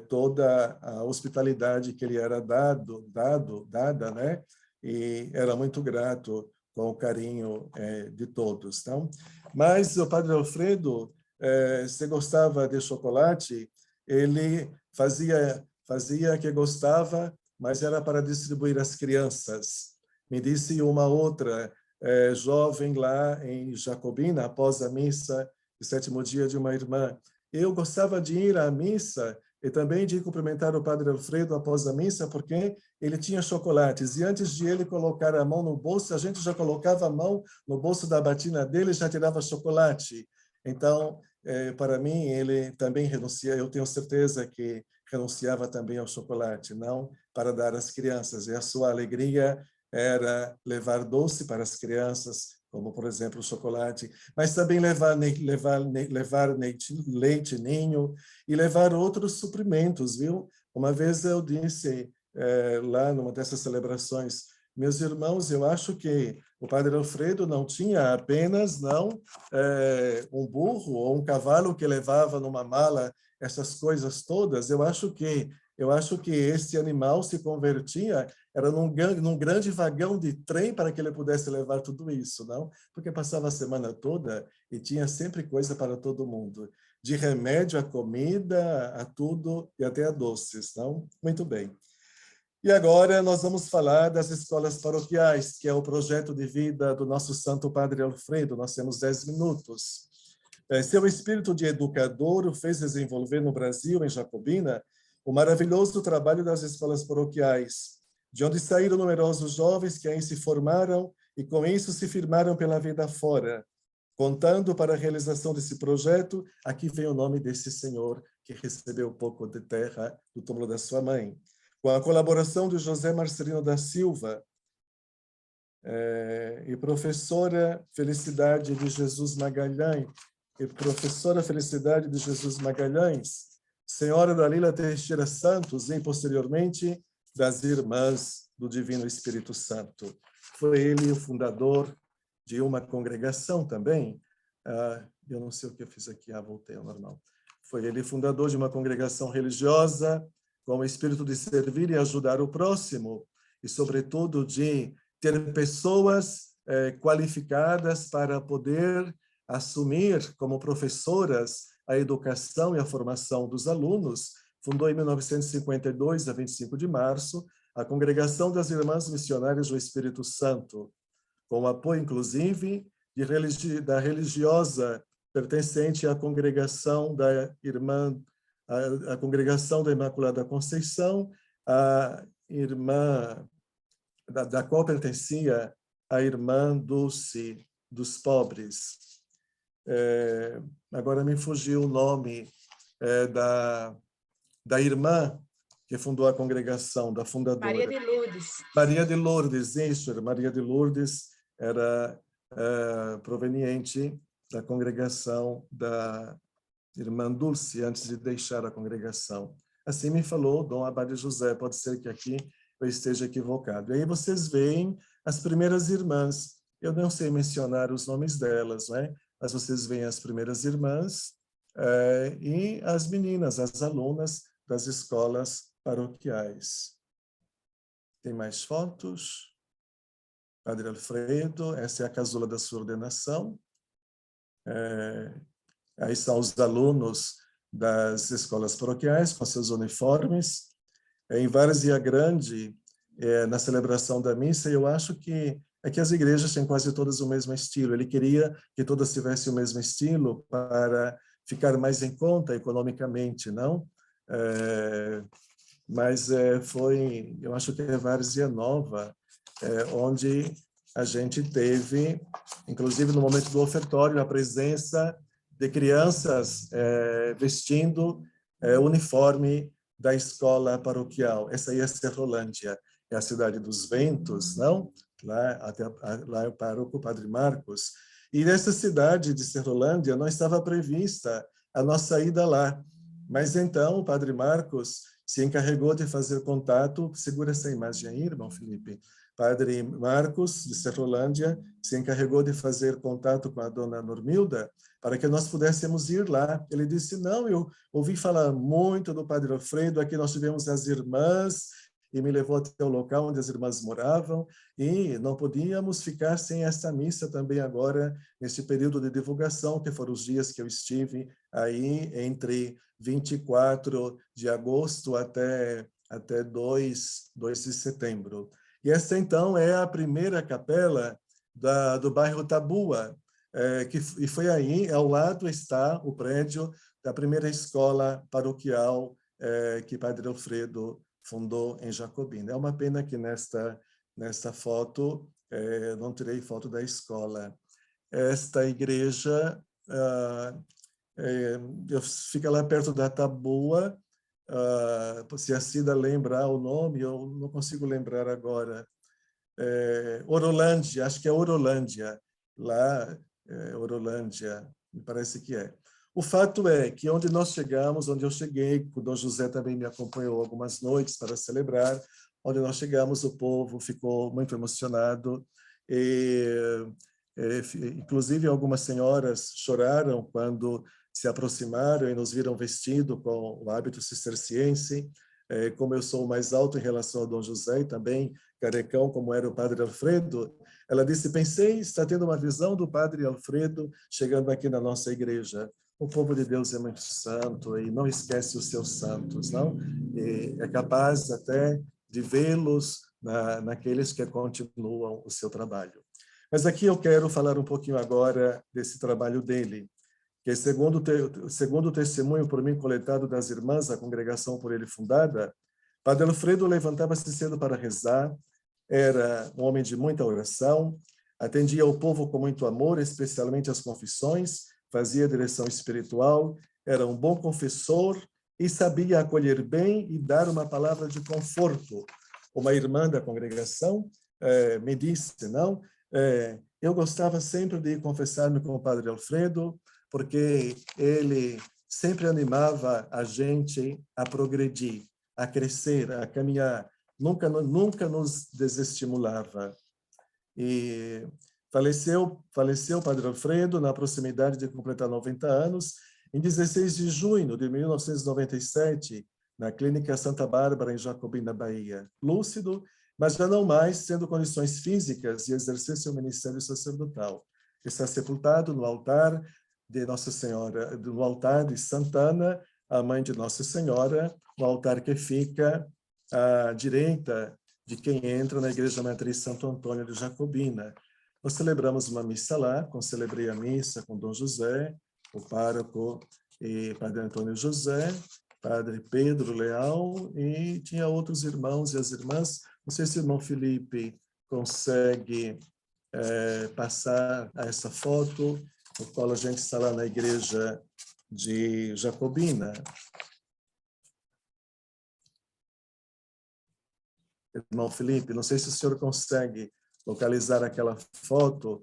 toda a hospitalidade que lhe era dada, né? E era muito grato com o carinho de todos, não? Mas o Padre Alfredo, se gostava de chocolate, ele fazia que gostava, mas era para distribuir às crianças. Me disse uma outra jovem lá em Jacobina, após a missa do 7º dia de uma irmã. Eu gostava de ir à missa e também de cumprimentar o Padre Alfredo após a missa, porque ele tinha chocolates. E antes de ele colocar a mão no bolso, a gente já colocava a mão no bolso da batina dele e já tirava chocolate. Então, para mim, ele também renuncia. Eu tenho certeza que renunciava também ao chocolate, não para dar às crianças. E a sua alegria era levar doce para as crianças, como, por exemplo, o chocolate, mas também levar leite ninho e levar outros suprimentos, viu? Uma vez eu disse lá numa dessas celebrações. Meus irmãos, eu acho que o Padre Alfredo não tinha apenas um burro ou um cavalo que levava numa mala essas coisas todas. Eu acho que esse animal se convertia era num grande vagão de trem para que ele pudesse levar tudo isso, não? Porque passava a semana toda e tinha sempre coisa para todo mundo, de remédio a comida, a tudo e até a doces, não? Muito bem. E agora nós vamos falar das escolas paroquiais, que é o projeto de vida do nosso Santo Padre Alfredo. Nós temos 10 minutos. Seu espírito de educador o fez desenvolver no Brasil, em Jacobina, o maravilhoso trabalho das escolas paroquiais, de onde saíram numerosos jovens que aí se formaram e com isso se firmaram pela vida fora. Contando para a realização desse projeto, aqui vem o nome desse senhor que recebeu um pouco de terra do túmulo da sua mãe. Com a colaboração de José Marcelino da Silva e professora Felicidade de Jesus Magalhães, senhora Dalila Teixeira Santos e, posteriormente, das Irmãs do Divino Espírito Santo. Foi ele o fundador de uma congregação também. Eu não sei o que eu fiz aqui, voltei ao normal. Foi ele fundador de uma congregação religiosa com o espírito de servir e ajudar o próximo, e, sobretudo, de ter pessoas qualificadas para poder assumir como professoras a educação e a formação dos alunos. Fundou em 1952, a 25 de março, a Congregação das Irmãs Missionárias do Espírito Santo, com o apoio, inclusive, da religiosa pertencente à Congregação da a Congregação da Imaculada Conceição, a irmã da qual pertencia a irmã Dulce dos pobres. Agora me fugiu o nome da irmã que fundou a congregação, da fundadora. Maria de Lourdes. Maria de Lourdes, isso. Maria de Lourdes era proveniente da congregação da irmã Dulce, antes de deixar a congregação. Assim me falou Dom Abade José, pode ser que aqui eu esteja equivocado. E aí vocês veem as primeiras irmãs. Eu não sei mencionar os nomes delas, né? Mas vocês veem as primeiras irmãs e as meninas, as alunas das escolas paroquiais. Tem mais fotos? Padre Alfredo, essa é a casula da sua ordenação. Aí estão os alunos das escolas paroquiais com seus uniformes. Em Várzea Grande, na celebração da missa, eu acho que as igrejas têm quase todas o mesmo estilo. Ele queria que todas tivessem o mesmo estilo para ficar mais em conta economicamente, não? Mas eu acho que é Várzea Nova, onde a gente teve, inclusive no momento do ofertório, a presença de crianças vestindo uniforme da escola paroquial. Essa aí é Serrolândia, é a cidade dos ventos, não? Lá é o pároco Padre Marcos. E nessa cidade de Serrolândia não estava prevista a nossa ida lá. Mas então o Padre Marcos se encarregou de fazer contato, segura essa imagem aí, irmão Felipe. Padre Marcos, de Serrolândia, se encarregou de fazer contato com a dona Normilda para que nós pudéssemos ir lá. Ele disse, não, eu ouvi falar muito do Padre Alfredo, aqui nós tivemos as irmãs, e me levou até o local onde as irmãs moravam, e não podíamos ficar sem esta missa também agora, neste período de divulgação, que foram os dias que eu estive aí, entre 24 de agosto até 2 de setembro. E esta, então, é a primeira capela do bairro Tabua, e foi aí, ao lado está o prédio da primeira escola paroquial que Padre Alfredo fundou em Jacobina. É uma pena que nesta foto não tirei foto da escola. Esta igreja fica lá perto da Tabua. Se a Cida lembrar o nome, eu não consigo lembrar agora. Orolândia, acho que é Orolândia. Lá, Orolândia, me parece que é. O fato é que onde nós chegamos, onde eu cheguei, o Dom José também me acompanhou algumas noites para celebrar, onde nós chegamos, o povo ficou muito emocionado, inclusive algumas senhoras choraram quando se aproximaram e nos viram vestido com o hábito cisterciense. Como eu sou mais alto em relação ao Dom José e também carecão, como era o Padre Alfredo, ela disse: pensei, está tendo uma visão do Padre Alfredo chegando aqui na nossa igreja. O povo de Deus é muito santo e não esquece os seus santos, não? E é capaz até de vê-los naqueles que continuam o seu trabalho. Mas aqui eu quero falar um pouquinho agora desse trabalho dele, que segundo o testemunho por mim coletado das irmãs, a congregação por ele fundada, Padre Alfredo levantava-se cedo para rezar, era um homem de muita oração, atendia ao povo com muito amor, especialmente as confissões, fazia direção espiritual, era um bom confessor e sabia acolher bem e dar uma palavra de conforto. Uma irmã da congregação me disse, não, eu gostava sempre de confessar-me com o Padre Alfredo, porque ele sempre animava a gente a progredir, a crescer, a caminhar, nunca nos desestimulava. E faleceu o Padre Alfredo na proximidade de completar 90 anos, em 16 de junho de 1997, na Clínica Santa Bárbara, em Jacobina, Bahia. Lúcido, mas já não mais tendo condições físicas de exercer seu ministério sacerdotal. Está sepultado no altar de Nossa Senhora, no altar de Santana, a mãe de Nossa Senhora, o altar que fica à direita de quem entra na Igreja Matriz Santo Antônio de Jacobina. Nós celebramos uma missa lá, celebrei a missa com Dom José, o pároco e Padre Antônio José, Padre Pedro Leal, e tinha outros irmãos e as irmãs. Não sei se o irmão Felipe consegue passar essa foto, no qual a gente está lá na Igreja de Jacobina. Irmão Felipe, não sei se o senhor consegue localizar aquela foto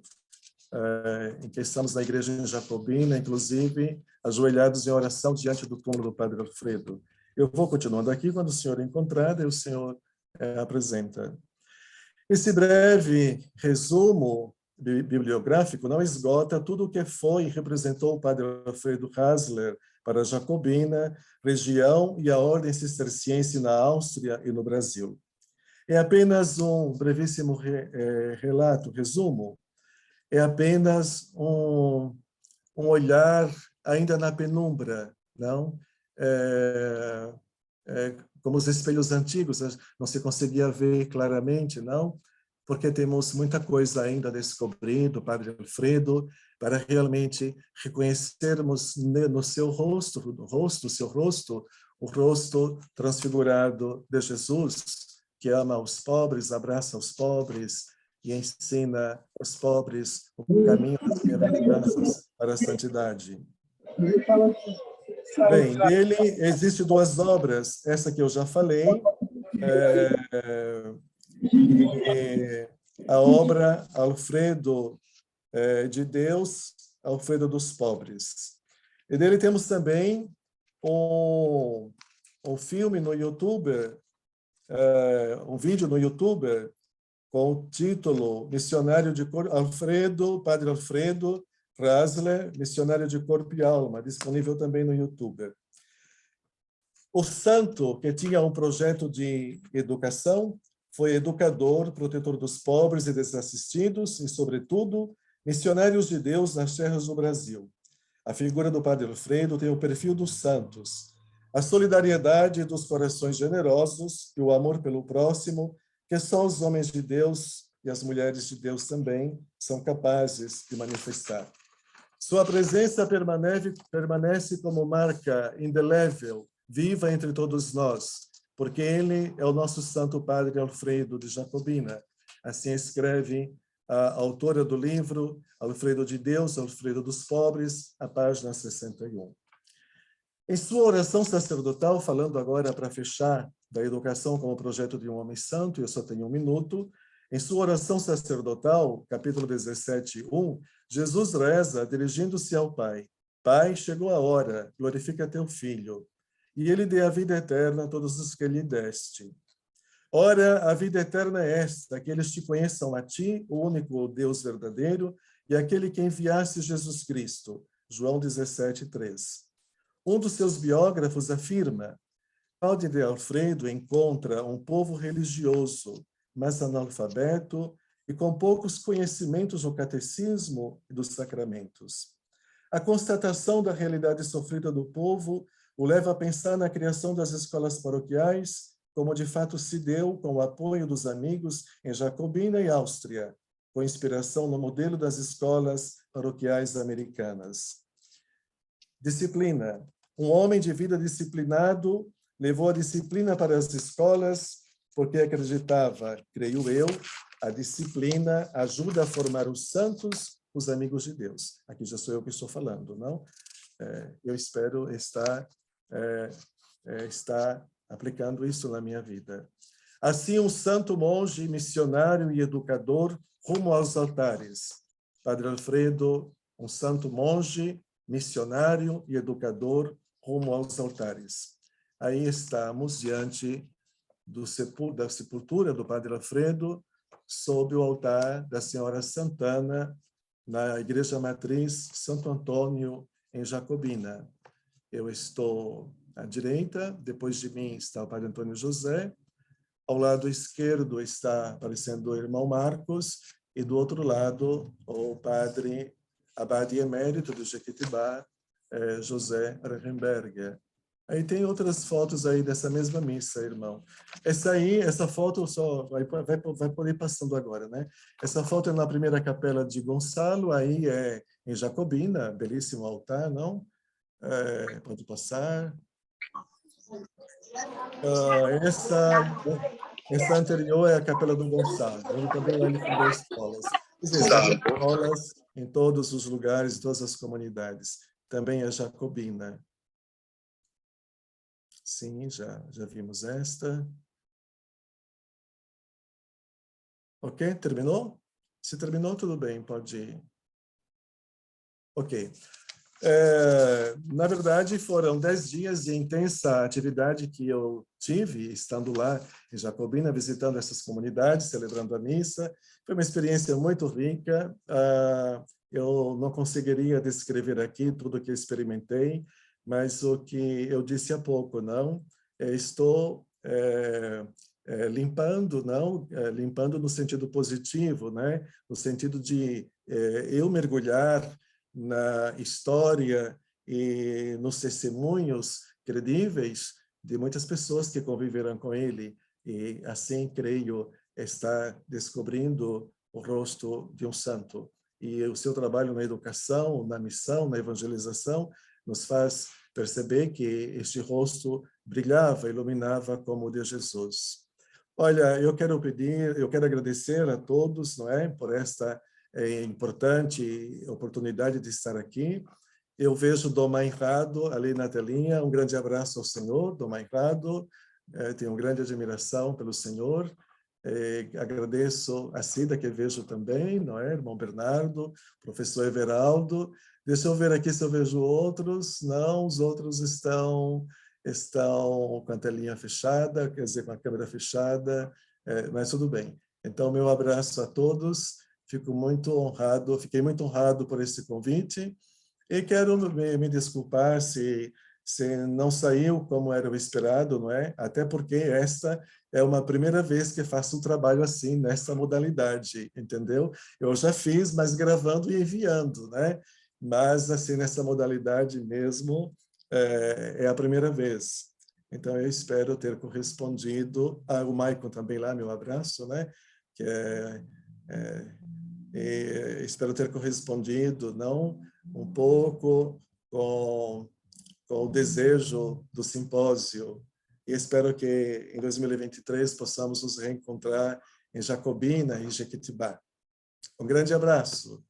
em que estamos na igreja em Jacobina, inclusive ajoelhados em oração diante do túmulo do Padre Alfredo. Eu vou continuando aqui, quando o senhor encontrar, o senhor apresenta. Esse breve resumo bibliográfico não esgota tudo o que foi e representou o Padre Alfredo Hasler para Jacobina, região e a ordem cisterciense na Áustria e no Brasil. É apenas um brevíssimo relato, resumo, é apenas um olhar ainda na penumbra, não? Como os espelhos antigos, não se conseguia ver claramente, não? Porque temos muita coisa ainda a descobrir do Padre Alfredo, para realmente reconhecermos no seu rosto, o rosto transfigurado de Jesus, que ama os pobres, abraça os pobres e ensina os pobres o caminho das bem-aventuranças para a santidade. Bem, dele existem duas obras, essa que eu já falei, a obra Alfredo de Deus, Alfredo dos Pobres. E dele temos também um filme no YouTube, um vídeo no YouTube com o título Missionário de Padre Alfredo Hasler, Missionário de Corpo e Alma, disponível também no YouTube. O santo, que tinha um projeto de educação, foi educador, protetor dos pobres e desassistidos e, sobretudo, missionários de Deus nas terras do Brasil. A figura do Padre Alfredo tem o perfil dos santos, a solidariedade dos corações generosos e o amor pelo próximo, que só os homens de Deus e as mulheres de Deus também são capazes de manifestar. Sua presença permanece como marca indelével, viva entre todos nós, porque ele é o nosso Santo Padre Alfredo de Jacobina. Assim escreve a autora do livro Alfredo de Deus, Alfredo dos Pobres, a página 61. Em sua oração sacerdotal, falando agora para fechar da educação como projeto de um homem santo, eu só tenho um minuto, em sua oração sacerdotal, capítulo 17, 1, Jesus reza dirigindo-se ao Pai: Pai, chegou a hora, glorifica teu Filho, e ele dê a vida eterna a todos os que lhe deste. Ora, a vida eterna é esta, que eles te conheçam a ti, o único Deus verdadeiro, e aquele que enviaste Jesus Cristo. João 17:3. Um dos seus biógrafos afirma: Padre de Alfredo encontra um povo religioso, mas analfabeto e com poucos conhecimentos do catecismo e dos sacramentos. A constatação da realidade sofrida do povo o leva a pensar na criação das escolas paroquiais, como de fato se deu com o apoio dos amigos em Jacobina e Áustria, com inspiração no modelo das escolas paroquiais americanas. Disciplina. Um homem de vida disciplinado levou a disciplina para as escolas porque acreditava, creio eu, a disciplina ajuda a formar os santos, os amigos de Deus. Aqui já sou eu que estou falando, não? Eu espero estar aplicando isso na minha vida. Assim, um santo monge, missionário e educador rumo aos altares. Padre Alfredo, um santo monge, missionário e educador rumo aos altares. Aí estamos diante da sepultura do Padre Alfredo, sob o altar da Senhora Santana, na Igreja Matriz Santo Antônio, em Jacobina. Eu estou à direita, depois de mim está o Padre Antônio José, ao lado esquerdo está aparecendo o irmão Marcos, e do outro lado o Padre Abade Emérito do Jequitibá, José Reichenberger. Aí tem outras fotos aí dessa mesma missa, irmão. Essa foto só vai poder ir passando agora, né? Essa foto é na primeira capela de Gonçalo, aí é em Jacobina, belíssimo altar, não? Pode passar. Essa anterior é a capela do Gonçalo, onde também lá ele fundou escolas. Quer dizer, escolas em todos os lugares, em todas as comunidades. Também é Jacobina. Sim, já vimos esta. Ok, terminou? Se terminou, tudo bem, pode ir. Ok. Na verdade, foram 10 dias de intensa atividade que eu tive, estando lá em Jacobina, visitando essas comunidades, celebrando a missa. Foi uma experiência muito rica. Eu não conseguiria descrever aqui tudo o que experimentei, mas o que eu disse há pouco, não? Estou limpando, não? Limpando no sentido positivo, né? No sentido de eu mergulhar na história e nos testemunhos credíveis de muitas pessoas que conviveram com ele, e assim, creio, está descobrindo o rosto de um santo. E o seu trabalho na educação, na missão, na evangelização, nos faz perceber que este rosto brilhava, iluminava como o de Jesus. Olha, eu quero agradecer a todos, não é, por esta importante oportunidade de estar aqui. Eu vejo Dom Mainrado ali na telinha. Um grande abraço ao senhor, Dom Mainrado. Tenho grande admiração pelo senhor. Agradeço a Cida, que vejo também, não é? Irmão Bernardo, professor Everaldo. Deixa eu ver aqui se eu vejo outros. Não, os outros estão com a telinha fechada, quer dizer, com a câmera fechada, mas tudo bem. Então, meu abraço a todos. Fiquei muito honrado por esse convite e quero me desculpar se não saiu como era o esperado, não é? Até porque esta é uma primeira vez que faço um trabalho assim, nessa modalidade, entendeu? Eu já fiz, mas gravando e enviando, né? Mas, assim, nessa modalidade mesmo, é a primeira vez. Então, eu espero ter correspondido. O Maicon também lá, meu abraço, né? Que espero ter correspondido, não um pouco com o desejo do simpósio, e espero que em 2023 possamos nos reencontrar em Jacobina e Jequitibá. Um grande abraço.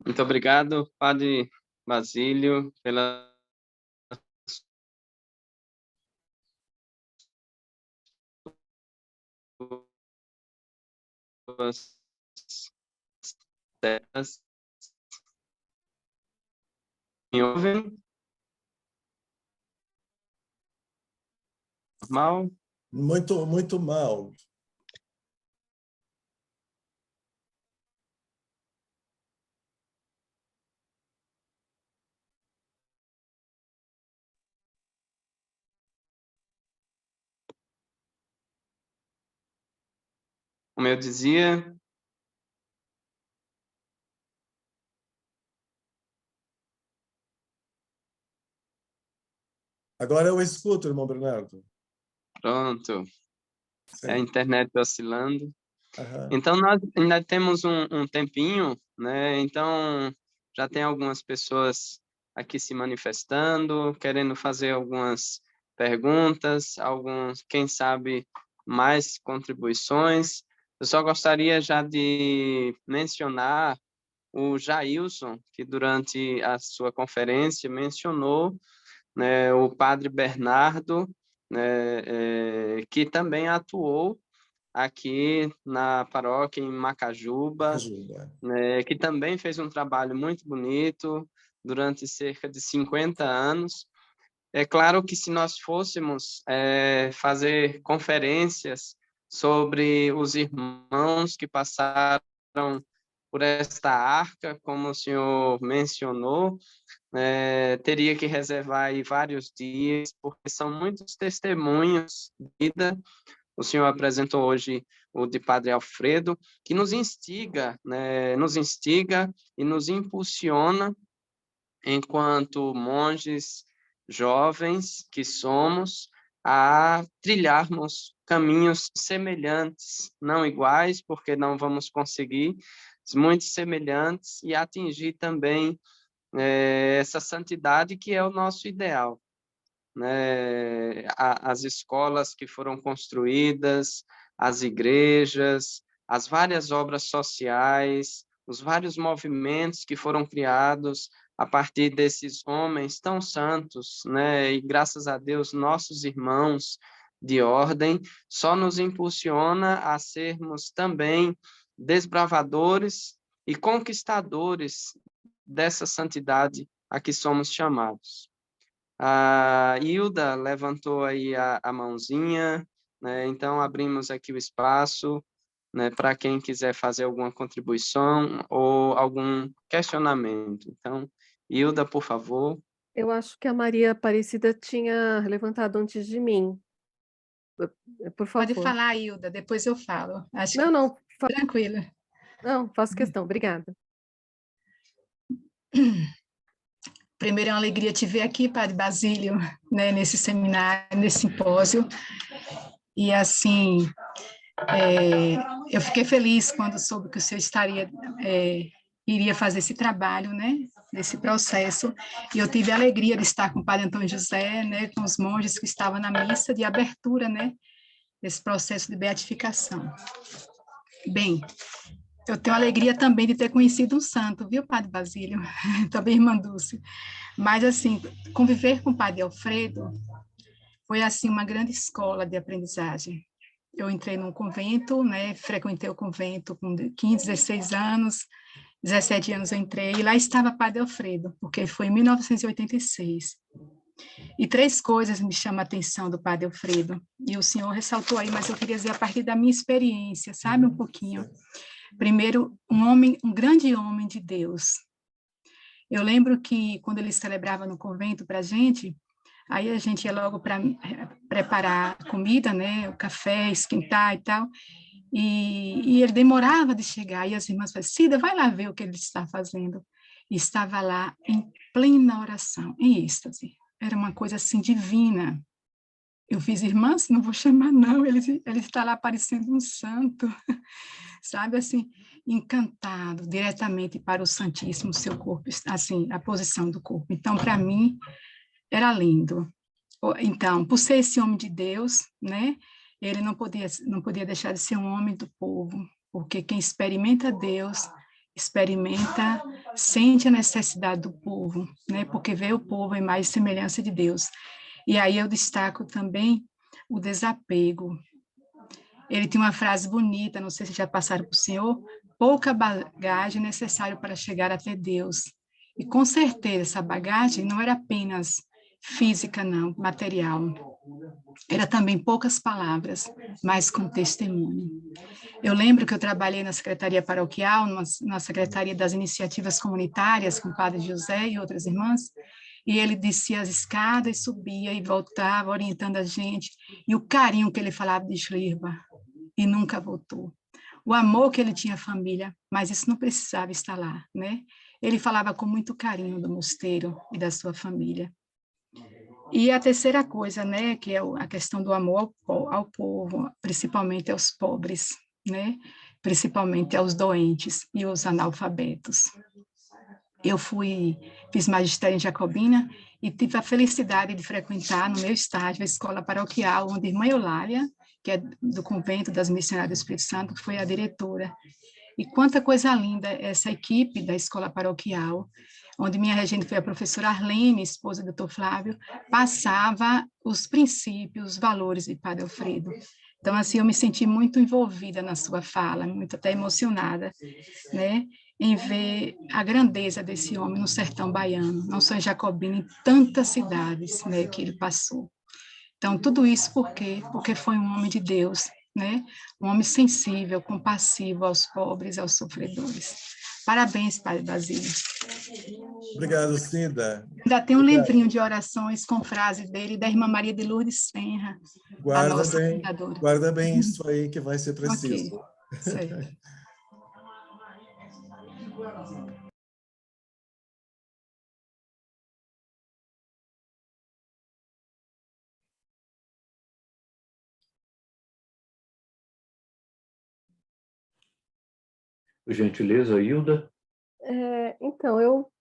Muito obrigado, Padre Basílio, pela delas. Me ouvem? Normal? Muito, muito mal. Como eu dizia, Agora eu escuto, irmão Bernardo. pronto, Sim. é a internet oscilando. Aham. Então, nós ainda temos um tempinho, né? Então, já tem algumas pessoas aqui se manifestando, querendo fazer algumas perguntas, alguns, quem sabe, mais contribuições. Eu só gostaria já de mencionar o Jailson, que durante a sua conferência mencionou, né, o padre Bernardo, né, que também atuou aqui na paróquia em Macajuba, Ajuda. né, que também fez um trabalho muito bonito durante cerca de 50 anos. É claro que se nós fôssemos fazer conferências sobre os irmãos que passaram por esta arca, como o senhor mencionou, teria que reservar aí vários dias, porque são muitos testemunhos de vida. O senhor apresentou hoje o de Padre Alfredo, que nos instiga, né, nos instiga e nos impulsiona enquanto monges jovens que somos, a trilharmos caminhos semelhantes, não iguais, porque não vamos conseguir, muito semelhantes, e atingir também essa santidade que é o nosso ideal, né? As escolas que foram construídas, as igrejas, as várias obras sociais, os vários movimentos que foram criados a partir desses homens tão santos, né? E graças a Deus, nossos irmãos de ordem, só nos impulsiona a sermos também desbravadores e conquistadores dessa santidade a que somos chamados. A Hilda levantou aí a mãozinha, né? Então abrimos aqui o espaço, né, para quem quiser fazer alguma contribuição ou algum questionamento. Então, Hilda, por favor. Eu acho que a Maria Aparecida tinha levantado antes de mim. Por Pode favor. falar, Hilda, depois eu falo. Acho Não, que não, tranquilo. não, faço questão. Obrigada. Primeiro é uma alegria te ver aqui, Padre Basílio, né, nesse seminário, nesse simpósio. E, assim, eu fiquei feliz quando soube que o senhor iria fazer esse trabalho, né, nesse processo. E eu tive a alegria de estar com o Padre Antônio José, né, com os monges que estavam na missa de abertura, né, desse processo de beatificação. Bem, eu tenho a alegria também de ter conhecido um santo, viu, Padre Basílio? Também, irmã Dulce. Mas, assim, conviver com o Padre Alfredo foi, assim, uma grande escola de aprendizagem. Eu entrei num convento, né, frequentei o convento com 15, 16 anos, 17 anos eu entrei, e lá estava Padre Alfredo, porque foi em 1986. E 3 coisas me chamam a atenção do Padre Alfredo, e o senhor ressaltou aí, mas eu queria dizer a partir da minha experiência, sabe, um pouquinho. Primeiro, um grande homem de Deus. Eu lembro que quando ele celebrava no convento para a gente, aí a gente ia logo para preparar a comida, né, o café, esquentar e tal, e ele demorava de chegar, e as irmãs falavam, Cida, vai lá ver o que ele está fazendo. E estava lá em plena oração, em êxtase. Era uma coisa assim divina. Eu fiz, irmãs, não vou chamar não, ele está lá parecendo um santo, sabe, assim, encantado diretamente para o Santíssimo, seu corpo, assim, a posição do corpo. Então, para mim, era lindo. Então, por ser esse homem de Deus, né, ele não podia deixar de ser um homem do povo, porque quem experimenta Deus, sente a necessidade do povo, né, porque vê o povo em mais semelhança de Deus. E aí eu destaco também o desapego. Ele tinha uma frase bonita, não sei se já passaram para o senhor, pouca bagagem necessária para chegar até Deus. E com certeza essa bagagem não era apenas física, não, material. Era também poucas palavras, mas com testemunho. Eu lembro que eu trabalhei na secretaria paroquial, na secretaria das iniciativas comunitárias, com o padre José e outras irmãs, e ele descia as escadas, subia e voltava, orientando a gente, e o carinho que ele falava de Schlierba, e nunca voltou. O amor que ele tinha à família, mas isso não precisava estar lá, né? Ele falava com muito carinho do mosteiro e da sua família. E a terceira coisa, né, que é a questão do amor ao povo, principalmente aos pobres, né? Principalmente aos doentes e aos analfabetos. Eu fiz magistério em Jacobina e tive a felicidade de frequentar no meu estágio a escola paroquial, onde a irmã Eulália, que é do convento das missionárias do Espírito Santo, foi a diretora. E quanta coisa linda essa equipe da escola paroquial, onde minha regente foi a professora Arlene, esposa do Dr. Flávio, passava os princípios, os valores de Padre Alfredo. Então, assim, eu me senti muito envolvida na sua fala, muito até emocionada, né, em ver a grandeza desse homem no sertão baiano, não só em Jacobina, em tantas cidades, né, que ele passou. Então, tudo isso por quê? Porque foi um homem de Deus, né? Um homem sensível, compassivo aos pobres, aos sofredores. Parabéns, Padre Basílio. Obrigado, Cida. Ainda tem um Obrigado. livrinho de orações com frase dele, da irmã Maria de Lourdes Senra, a nossa fundadora. Guarda bem isso aí, que vai ser preciso. Ok, certo. Por gentileza, Hilda. Então, eu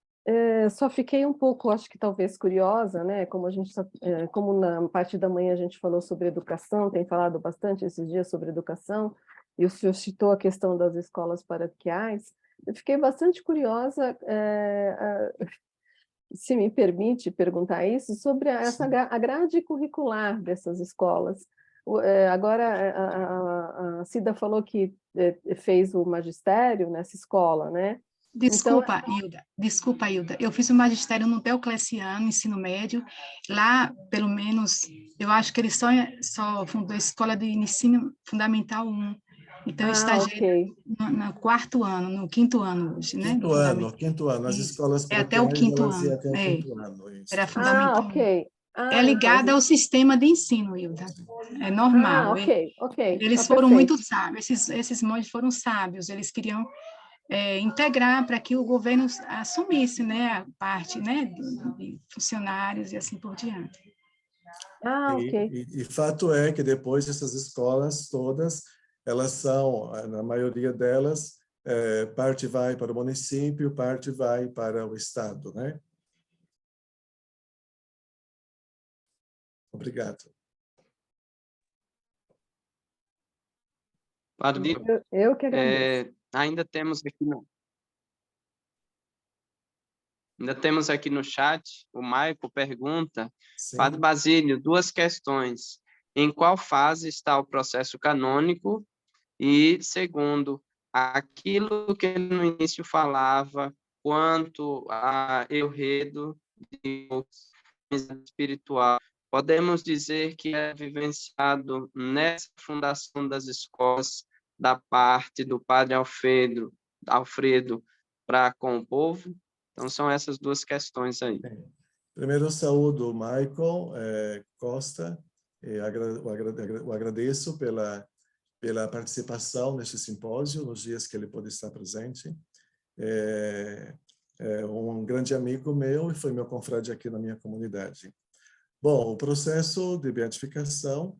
só fiquei um pouco, acho que talvez curiosa, né? Como como na parte da manhã a gente falou sobre educação, tem falado bastante esses dias sobre educação, e o senhor citou a questão das escolas paroquiais. Eu fiquei bastante curiosa, se me permite perguntar isso, sobre a grade curricular dessas escolas. Agora, a Cida falou que fez o magistério nessa escola, né? Desculpa, Hilda. Eu fiz o magistério no Diocleciano, ensino médio. Lá, pelo menos, eu acho que ele só fundou a escola de ensino fundamental 1. Então, eu estagiei no quarto ano, no quinto ano hoje, né? Quinto ano. As escolas até o paroquiais, quinto elas iam ano. até o quinto ano. Isso. Era fundamental. Ok. É ligada ao sistema de ensino, Hilda. É normal. Ok. Eles foram muito sábios, esses monges foram sábios, eles queriam integrar para que o governo assumisse, né, a parte, né, de funcionários e assim por diante. Ok. E fato é que depois essas escolas todas, elas são, na maioria delas, parte vai para o município, parte vai para o estado, né? Obrigado. Padre, Eu que agradeço. ainda temos aqui no chat, o Maico pergunta, Sim. Padre Basílio, 2 questões. Em qual fase está o processo canônico? E, segundo, aquilo que ele no início falava quanto a enredo de espiritual, podemos dizer que é vivenciado nessa fundação das escolas da parte do Padre Alfredo para com o povo? Então, são essas 2 questões aí. Primeiro, eu saúdo o Michael Costa, e o agradeço pela participação neste simpósio, nos dias que ele pôde estar presente. É um grande amigo meu e foi meu confrade aqui na minha comunidade. Bom, o processo de beatificação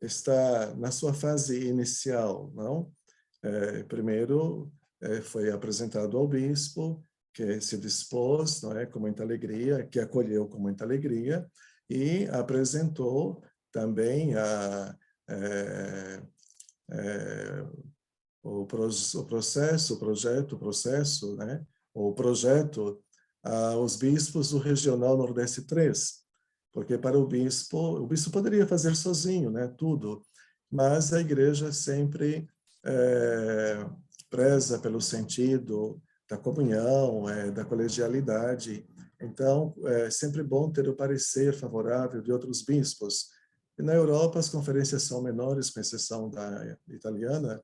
está na sua fase inicial, não? Primeiro, foi apresentado ao bispo, que se dispôs, não é, com muita alegria, que acolheu com muita alegria, e apresentou também o projeto aos bispos do Regional Nordeste 3, porque para o bispo poderia fazer sozinho, né, tudo, mas a igreja sempre preza pelo sentido da comunhão, da colegialidade. Então, é sempre bom ter o parecer favorável de outros bispos. E na Europa, as conferências são menores, com exceção da italiana,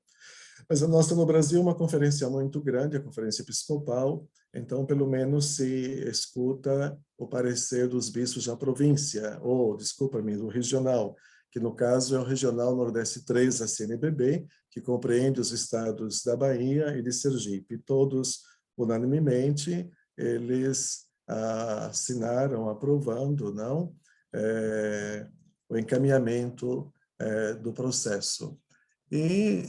mas a nossa no Brasil é uma conferência muito grande, a Conferência Episcopal, então, pelo menos, se escuta o parecer dos bispos da província, ou, desculpa-me, do regional, que no caso é o Regional Nordeste 3 da CNBB, que compreende os estados da Bahia e de Sergipe. Todos, unanimemente, eles assinaram, aprovando, não, o encaminhamento do processo. E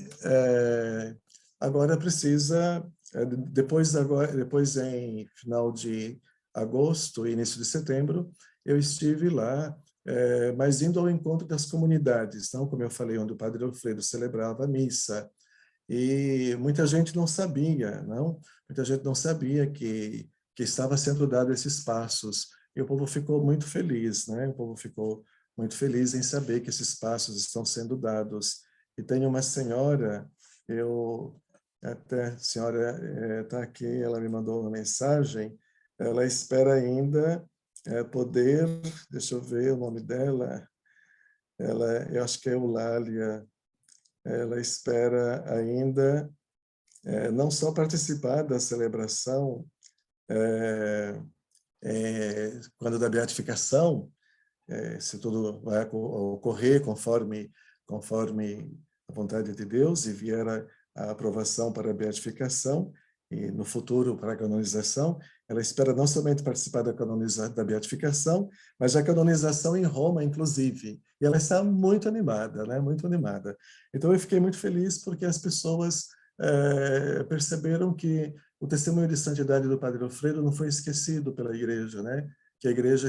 agora precisa, depois em final de agosto, início de setembro, eu estive lá, mas indo ao encontro das comunidades, não, como eu falei, onde o Padre Alfredo celebrava a missa. E muita gente não sabia, não? Muita gente não sabia que estava sendo dado esses passos. E o povo ficou muito feliz, né? O povo ficou muito feliz em saber que esses passos estão sendo dados. E tem uma senhora, a senhora está aqui, ela me mandou uma mensagem, ela espera ainda poder, deixa eu ver o nome dela, eu acho que é Eulália, ela espera ainda não só participar da celebração quando da beatificação, se tudo vai ocorrer conforme a vontade de Deus e vier a aprovação para a beatificação e no futuro para a canonização, ela espera não somente participar da beatificação, mas da canonização em Roma, inclusive. E ela está muito animada, né? Muito animada. Então eu fiquei muito feliz porque as pessoas perceberam que o testemunho de santidade do Padre Alfredo não foi esquecido pela Igreja, né? Que a Igreja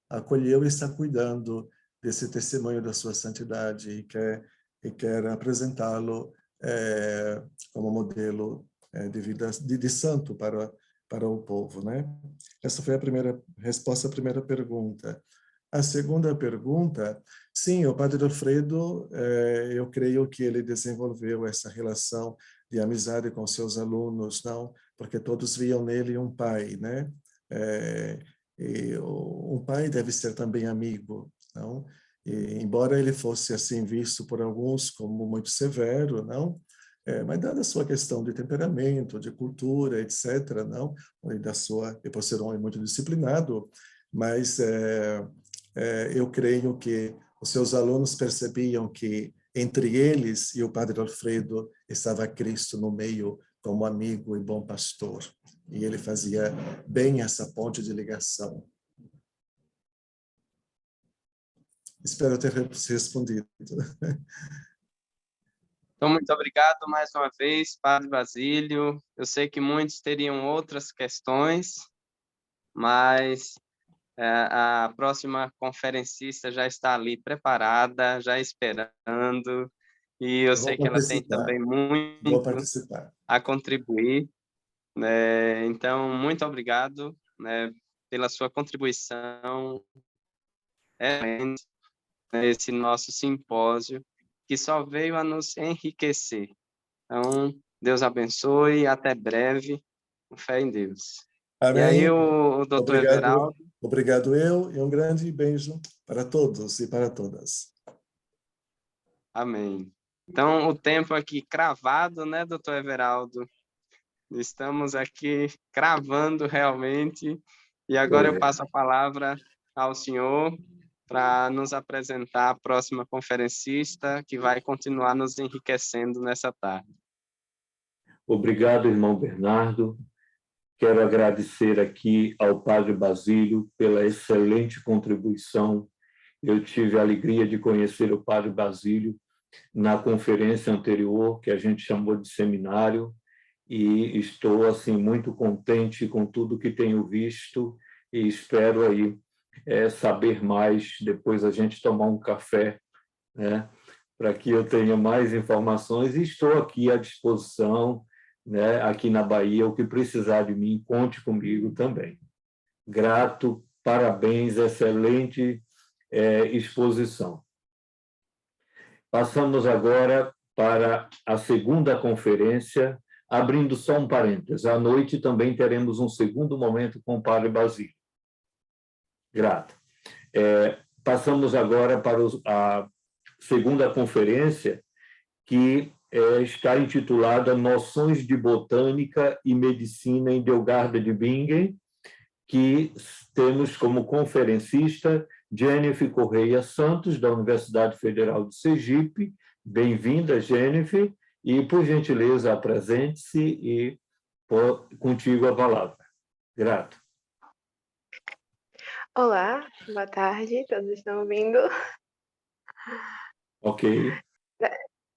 acolheu e está cuidando desse testemunho da sua santidade e quer apresentá-lo como modelo de vida de santo para o povo, né? Essa foi a primeira resposta à primeira pergunta. A segunda pergunta, sim, o Padre Alfredo, eu creio que ele desenvolveu essa relação de amizade com seus alunos, não? Porque todos viam nele um pai, né? E um pai deve ser também amigo, não? E, embora ele fosse assim visto por alguns como muito severo, não? Mas dada a sua questão de temperamento, de cultura, etc., não? E por ser um homem muito disciplinado, mas eu creio que os seus alunos percebiam que entre eles e o Padre Alfredo estava Cristo no meio como amigo e bom pastor. E ele fazia bem essa ponte de ligação. Espero ter respondido. Então, muito obrigado mais uma vez, Padre Basílio. Eu sei que muitos teriam outras questões, mas a próxima conferencista já está ali preparada, já esperando, e eu sei que ela tem também muito a contribuir, né? Então, muito obrigado, né, pela sua contribuição nesse nosso simpósio, que só veio a nos enriquecer. Então, Deus abençoe e até breve, com fé em Deus. Amém. E aí, o doutor Everaldo. Obrigado e um grande beijo para todos e para todas. Amém. Então, o tempo aqui cravado, né, doutor Everaldo? Estamos aqui cravando realmente. E agora eu passo a palavra ao senhor para nos apresentar a próxima conferencista, que vai continuar nos enriquecendo nessa tarde. Obrigado, irmão Bernardo. Quero agradecer aqui ao Padre Basílio pela excelente contribuição. Eu tive a alegria de conhecer o Padre Basílio na conferência anterior, que a gente chamou de seminário, e estou assim muito contente com tudo que tenho visto e espero aí saber mais, depois a gente tomar um café, né, para que eu tenha mais informações, e estou aqui à disposição, né, aqui na Bahia, o que precisar de mim, conte comigo também. Grato, parabéns, excelente exposição. Passamos agora para a segunda conferência, abrindo só um parênteses. À noite também teremos um segundo momento com o Padre Basílio. Grato. Passamos agora para a segunda conferência, que está intitulada Noções de Botânica e Medicina em Delgarda de Bingen, que temos como conferencista Jennifer Correia Santos, da Universidade Federal de Sergipe. Bem-vinda, Jennifer, e, por gentileza, apresente-se e contigo a palavra. Grato. Olá, boa tarde, todos estão ouvindo? Ok.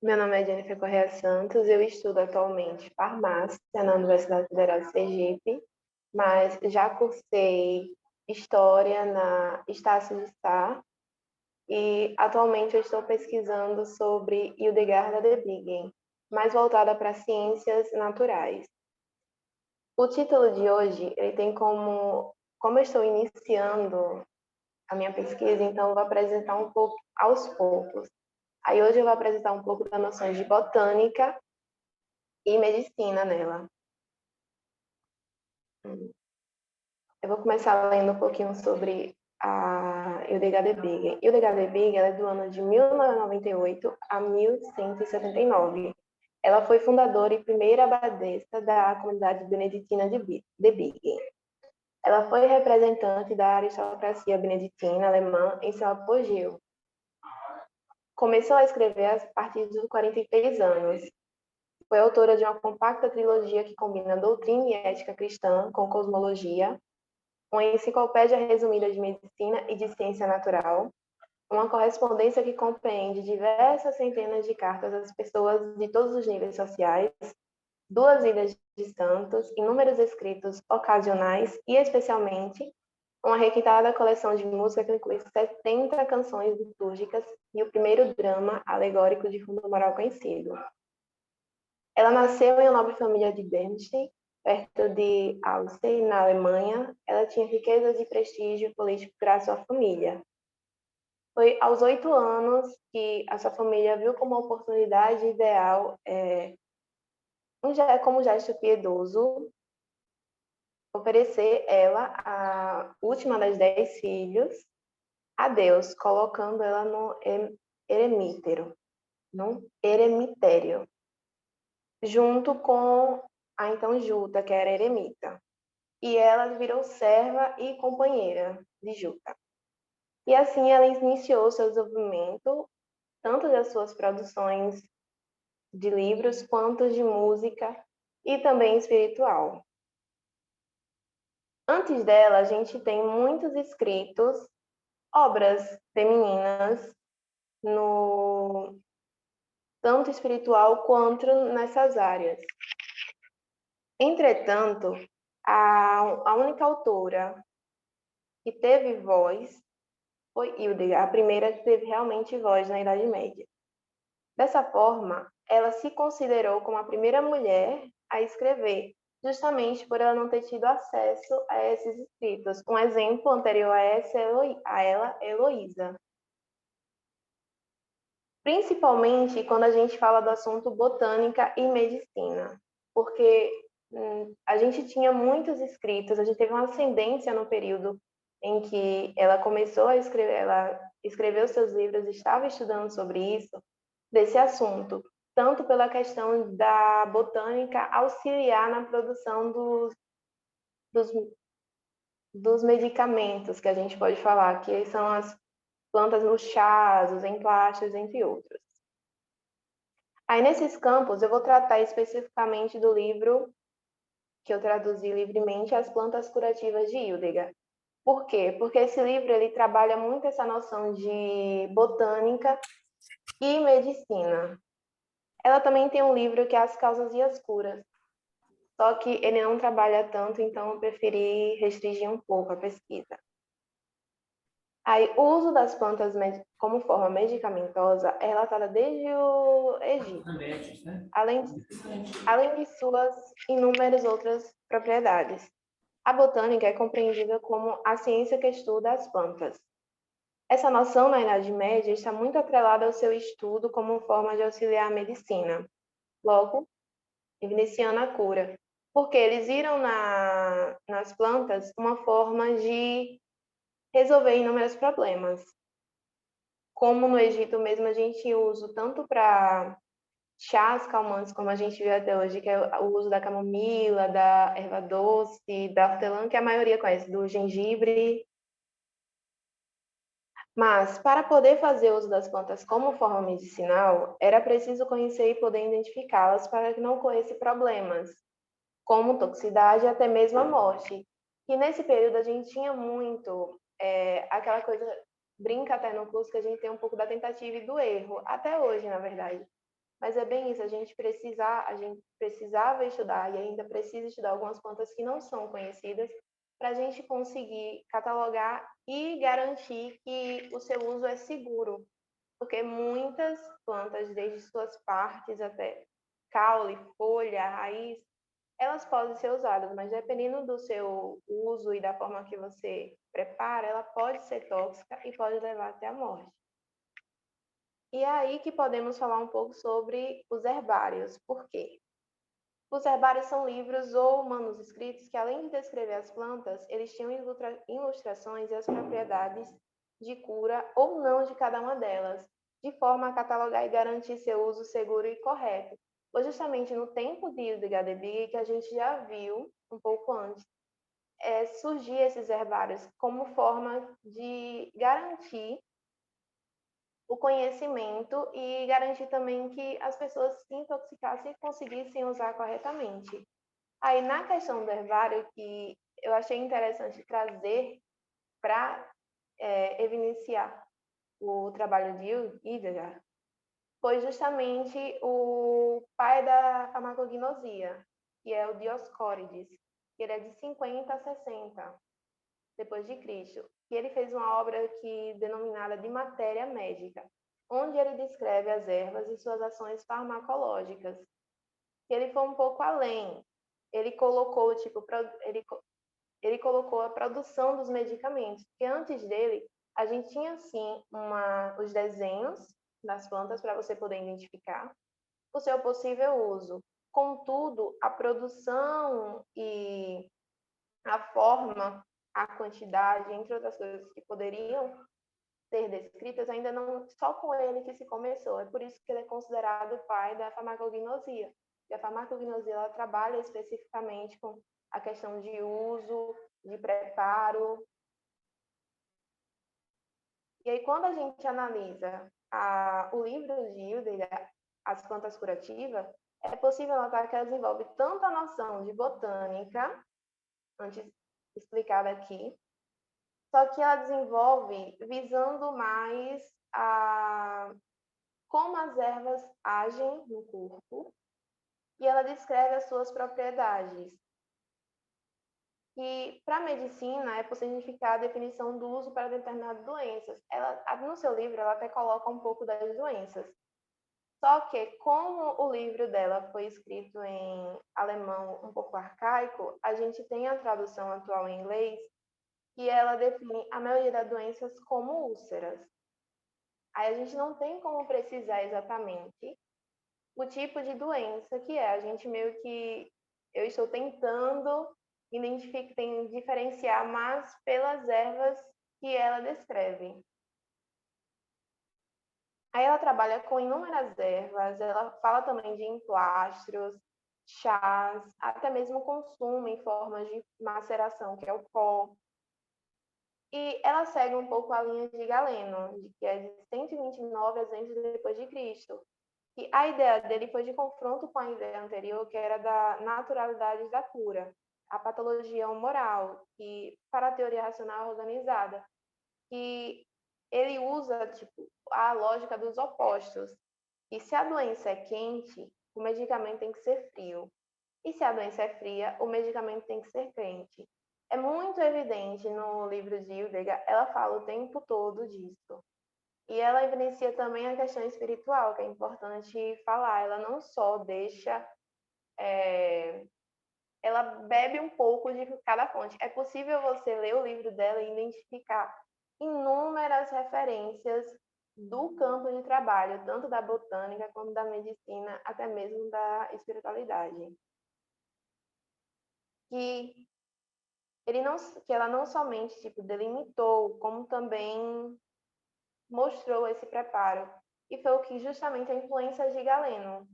Meu nome é Jennifer Correia Santos, eu estudo atualmente farmácia na Universidade Federal de Sergipe, mas já cursei História na Estácio de Sá e atualmente eu estou pesquisando sobre Hildegard de Bingen, mais voltada para ciências naturais. O título de hoje, ele tem como eu estou iniciando a minha pesquisa, então eu vou apresentar um pouco aos poucos. Aí hoje eu vou apresentar um pouco das noções de botânica e medicina nela. Eu vou começar lendo um pouquinho sobre a Hildegard de Bingen. Hildegard de Bingen ela é do ano de 1998 a 1179. Ela foi fundadora e primeira abadesa da comunidade beneditina de Bingen. Ela foi representante da aristocracia beneditina alemã em seu apogeu. Começou a escrever a partir dos 43 anos. Foi autora de uma compacta trilogia que combina doutrina e ética cristã com cosmologia, uma enciclopédia resumida de medicina e de ciência natural, uma correspondência que compreende diversas centenas de cartas às pessoas de todos os níveis sociais, 2 ilhas de santos, inúmeros escritos ocasionais e, especialmente, uma requintada coleção de música que inclui 70 canções litúrgicas e o primeiro drama alegórico de fundo moral conhecido. Ela nasceu em uma nobre família de Bernstein, perto de Alzey, na Alemanha. Ela tinha riquezas e prestígio político graças à família. Foi aos 8 anos que a sua família viu como uma oportunidade ideal, como gesto piedoso, oferecer ela, a última das 10 filhos, a Deus, colocando ela no eremitério, junto com a então Juta, que era eremita. E ela virou serva e companheira de Juta. E assim ela iniciou seu desenvolvimento, tanto das suas produções de livros, quanto de música e também espiritual. Antes dela, a gente tem muitos escritos, obras femininas, no tanto espiritual quanto nessas áreas. Entretanto, a única autora que teve voz foi Hildegard, a primeira que teve realmente voz na Idade Média. Dessa forma, ela se considerou como a primeira mulher a escrever, justamente por ela não ter tido acesso a esses escritos. Um exemplo anterior a ela, Heloísa. Principalmente quando a gente fala do assunto botânica e medicina, porque a gente tinha muitos escritos, a gente teve uma ascendência no período em que ela começou a escrever, ela escreveu seus livros, estava estudando sobre isso, desse assunto, tanto pela questão da botânica auxiliar na produção dos medicamentos, que a gente pode falar, que são as plantas nos chás, os emplastos, entre outros. Aí, nesses campos, eu vou tratar especificamente do livro que eu traduzi livremente, As Plantas Curativas de Hildegard. Por quê? Porque esse livro ele trabalha muito essa noção de botânica e medicina. Ela também tem um livro que é As Causas e as Curas, só que ele não trabalha tanto, então eu preferi restringir um pouco a pesquisa. Aí, o uso das plantas como forma medicamentosa é relatada desde o Egito, além de suas inúmeras outras propriedades. A botânica é compreendida como a ciência que estuda as plantas. Essa noção na Idade Média está muito atrelada ao seu estudo como forma de auxiliar a medicina, logo, evidenciando a cura, porque eles viram nas plantas uma forma de resolver inúmeros problemas. Como no Egito mesmo a gente usa tanto para chás calmantes, como a gente viu até hoje, que é o uso da camomila, da erva doce, da hortelã, que a maioria conhece, do gengibre. Mas, para poder fazer uso das plantas como forma medicinal, era preciso conhecer e poder identificá-las para que não ocorresse problemas, como toxicidade e até mesmo a morte. E nesse período a gente tinha muito aquela coisa, brinca até no curso que a gente tem um pouco da tentativa e do erro, até hoje, na verdade. Mas é bem isso, a gente precisava estudar e ainda precisa estudar algumas plantas que não são conhecidas para a gente conseguir catalogar e garantir que o seu uso é seguro. Porque muitas plantas, desde suas partes até caule, folha, raiz, elas podem ser usadas, mas dependendo do seu uso e da forma que você prepara, ela pode ser tóxica e pode levar até a morte. E é aí que podemos falar um pouco sobre os herbários. Por quê? Os herbários são livros ou manuscritos que, além de descrever as plantas, eles tinham ilustrações e as propriedades de cura ou não de cada uma delas, de forma a catalogar e garantir seu uso seguro e correto. Foi justamente no tempo de Hildegard de Bingen que a gente já viu, um pouco antes, surgir esses herbários como forma de garantir o conhecimento e garantir também que as pessoas se intoxicassem e conseguissem usar corretamente. Aí, na questão do herbário, que eu achei interessante trazer para evidenciar o trabalho de Hildegard, foi justamente o pai da farmacognosia, que é o Dioscórides, que ele é de 50 a 60 depois de Cristo, e ele fez uma obra denominada de Matéria Médica, onde ele descreve as ervas e suas ações farmacológicas. Ele foi um pouco além. Ele colocou, ele colocou a produção dos medicamentos, porque antes dele, a gente tinha, sim, os desenhos das plantas para você poder identificar o seu possível uso. Contudo, a produção e a forma, a quantidade, entre outras coisas que poderiam ser descritas, ainda não, só com ele que se começou. É por isso que ele é considerado o pai da farmacognosia. E a farmacognosia ela trabalha especificamente com a questão de uso, de preparo. E aí, quando a gente analisa o livro de Hildegard, As Plantas Curativas, é possível notar que elas envolvem tanto a noção de botânica, antes explicada aqui, só que ela desenvolve visando mais como as ervas agem no corpo e ela descreve as suas propriedades. E para a medicina é possível identificar a definição do uso para determinadas doenças. No seu livro, ela até coloca um pouco das doenças. Só que, como o livro dela foi escrito em alemão um pouco arcaico, a gente tem a tradução atual em inglês e ela define a maioria das doenças como úlceras. Aí a gente não tem como precisar exatamente o tipo de doença que é. A gente meio que... Eu estou tentando diferenciar mais pelas ervas que ela descreve. Aí ela trabalha com inúmeras ervas, ela fala também de emplastros, chás, até mesmo consumo em formas de maceração, que é o pó. E ela segue um pouco a linha de Galeno, que é de 129 a 200 depois de Cristo. E a ideia dele foi de confronto com a ideia anterior, que era da naturalidade da cura, a patologia humoral, e para a teoria racional organizada. E ele usa a lógica dos opostos. E se a doença é quente, o medicamento tem que ser frio. E se a doença é fria, o medicamento tem que ser quente. É muito evidente no livro de Hildegard, ela fala o tempo todo disso. E ela evidencia também a questão espiritual, que é importante falar. Ela não só deixa... ela bebe um pouco de cada fonte. É possível você ler o livro dela e identificar inúmeras referências do campo de trabalho, tanto da botânica quanto da medicina, até mesmo da espiritualidade. Que ela não somente delimitou, como também mostrou esse preparo. E foi o que justamente a influência de Galeno.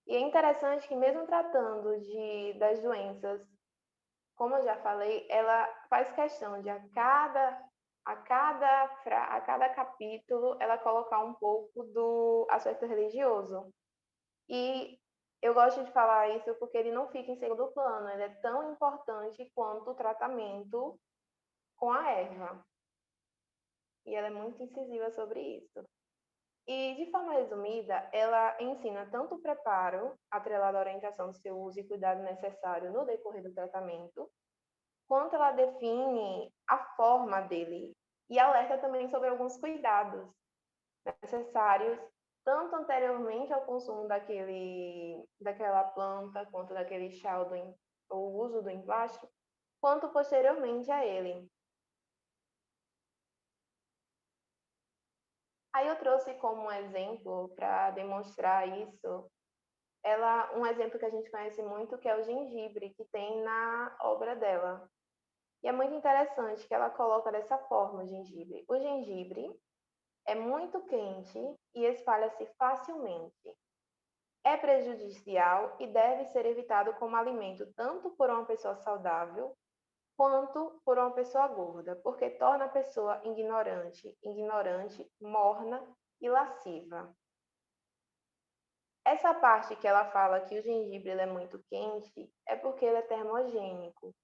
E é interessante que mesmo tratando das doenças, como eu já falei, ela faz questão de a cada capítulo ela colocar um pouco do aspecto religioso. E eu gosto de falar isso porque ele não fica em segundo plano, ele é tão importante quanto o tratamento com a erva. E ela é muito incisiva sobre isso. E, de forma resumida, ela ensina tanto o preparo, atrelado à orientação do seu uso e cuidado necessário no decorrer do tratamento, quanto ela define a forma dele e alerta também sobre alguns cuidados necessários, tanto anteriormente ao consumo daquela planta, quanto daquele chá ou uso do emplastro, quanto posteriormente a ele. Aí eu trouxe como exemplo, para demonstrar isso, um exemplo que a gente conhece muito, que é o gengibre, que tem na obra dela. E é muito interessante que ela coloca dessa forma o gengibre. O gengibre é muito quente e espalha-se facilmente. É prejudicial e deve ser evitado como alimento tanto por uma pessoa saudável quanto por uma pessoa gorda, porque torna a pessoa ignorante, morna e lasciva. Essa parte que ela fala que o gengibre é muito quente é porque ele é termogênico.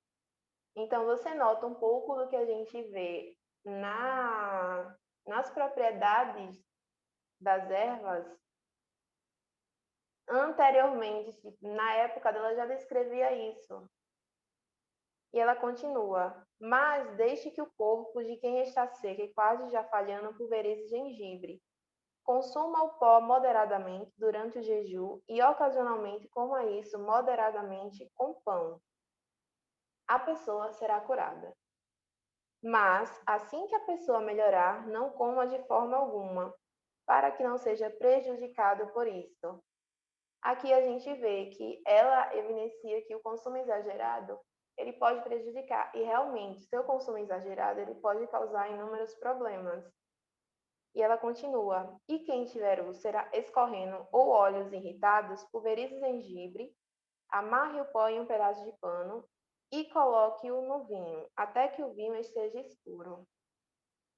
Então, você nota um pouco do que a gente vê nas propriedades das ervas. Anteriormente, na época dela, já descrevia isso. E ela continua: mas deixe que o corpo de quem está seco e quase já falhando pulverize gengibre. Consuma o pó moderadamente durante o jejum e ocasionalmente coma isso moderadamente com pão. A pessoa será curada. Mas, assim que a pessoa melhorar, não coma de forma alguma, para que não seja prejudicado por isso. Aqui a gente vê que ela evidencia que o consumo exagerado, ele pode prejudicar. E realmente, seu consumo exagerado, ele pode causar inúmeros problemas. E ela continua: e quem tiver úlcera escorrendo ou olhos irritados, pulverize gengibre, amarre o pó em um pedaço de pano e coloque-o no vinho, até que o vinho esteja escuro.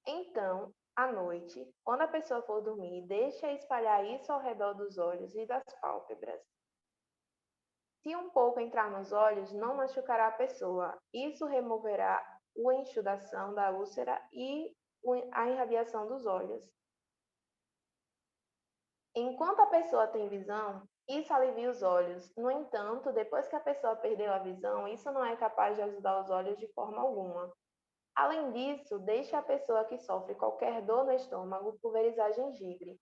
Então, à noite, quando a pessoa for dormir, deixe espalhar isso ao redor dos olhos e das pálpebras. Se um pouco entrar nos olhos, não machucará a pessoa. Isso removerá a inchaço da úlcera e a irradiação dos olhos. Enquanto a pessoa tem visão, isso alivia os olhos. No entanto, depois que a pessoa perdeu a visão, isso não é capaz de ajudar os olhos de forma alguma. Além disso, deixe a pessoa que sofre qualquer dor no estômago pulverizar gengibre,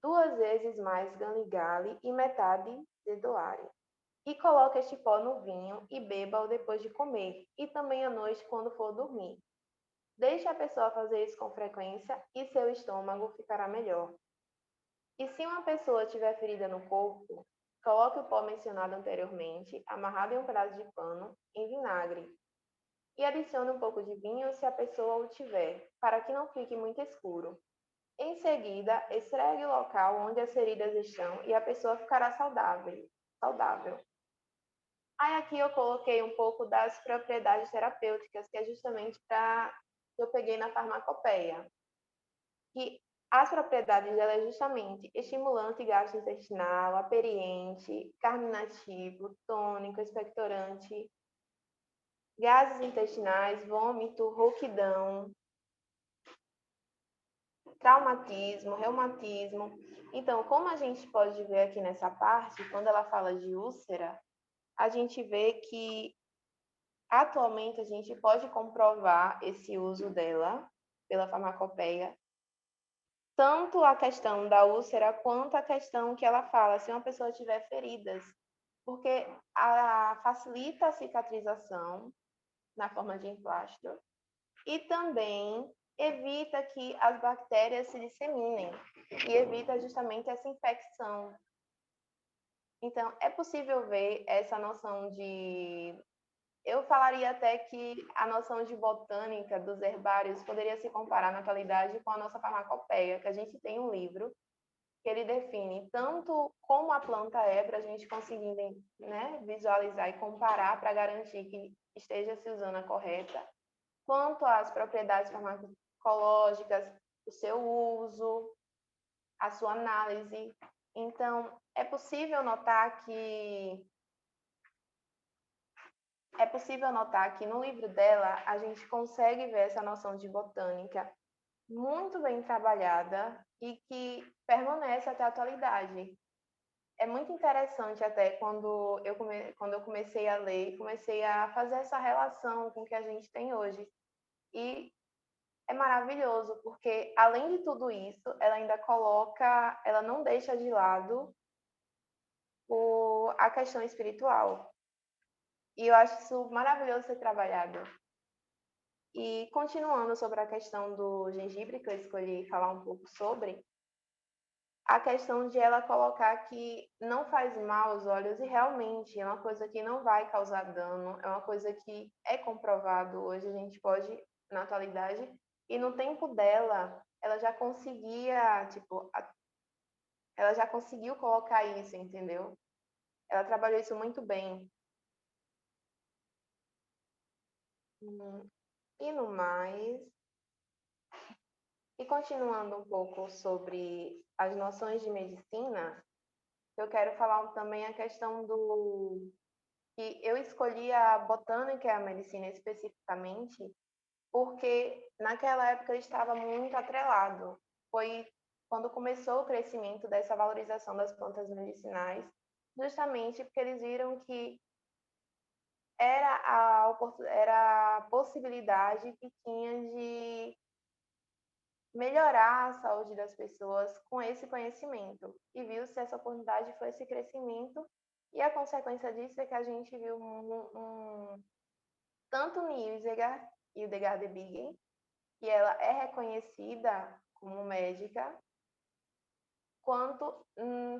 2 vezes mais ganligali e metade de doare. E coloque este pó no vinho e beba-o depois de comer, e também à noite quando for dormir. Deixe a pessoa fazer isso com frequência e seu estômago ficará melhor. E se uma pessoa tiver ferida no corpo, coloque o pó mencionado anteriormente, amarrado em um pedaço de pano, em vinagre. E adicione um pouco de vinho se a pessoa o tiver, para que não fique muito escuro. Em seguida, esfregue o local onde as feridas estão e a pessoa ficará saudável. Aí aqui eu coloquei um pouco das propriedades terapêuticas, que é justamente para que eu peguei na farmacopeia. E as propriedades dela é justamente estimulante gastrointestinal, aperiente, carminativo, tônico, expectorante, gases intestinais, vômito, rouquidão, traumatismo, reumatismo. Então, como a gente pode ver aqui nessa parte, quando ela fala de úlcera, a gente vê que atualmente a gente pode comprovar esse uso dela pela farmacopeia, tanto a questão da úlcera quanto a questão que ela fala, se uma pessoa tiver feridas, porque facilita a cicatrização na forma de emplastro e também evita que as bactérias se disseminem e evita justamente essa infecção. Então, é possível ver essa noção de... Eu falaria até que a noção de botânica dos herbários poderia se comparar na atualidade com a nossa farmacopeia, que a gente tem um livro que ele define tanto como a planta é, para a gente conseguir, né, visualizar e comparar para garantir que esteja se usando a correta, quanto às propriedades farmacológicas, o seu uso, a sua análise. Então, é possível notar que no livro dela a gente consegue ver essa noção de botânica muito bem trabalhada e que permanece até a atualidade. É muito interessante até quando eu comecei a ler, comecei a fazer essa relação com o que a gente tem hoje. E é maravilhoso, porque além de tudo isso, ela ainda coloca, ela não deixa de lado a questão espiritual. E eu acho isso maravilhoso ser trabalhado. E continuando sobre a questão do gengibre, que eu escolhi falar um pouco sobre, a questão de ela colocar que não faz mal aos olhos e realmente é uma coisa que não vai causar dano, é uma coisa que é comprovado hoje, a gente pode, na atualidade, e no tempo dela, ela já conseguia, tipo, ela já conseguiu colocar isso, entendeu? Ela trabalhou isso muito bem. E no mais, e continuando um pouco sobre as noções de medicina, eu quero falar também a questão do que eu escolhi a botânica e a medicina especificamente porque naquela época estava muito atrelado. Foi quando começou o crescimento dessa valorização das plantas medicinais, justamente porque eles viram que era a possibilidade que tinha de melhorar a saúde das pessoas com esse conhecimento. E viu-se essa oportunidade, foi esse crescimento, e a consequência disso é que a gente viu tanto Niesega e o Degas de Bingen, que ela é reconhecida como médica, quanto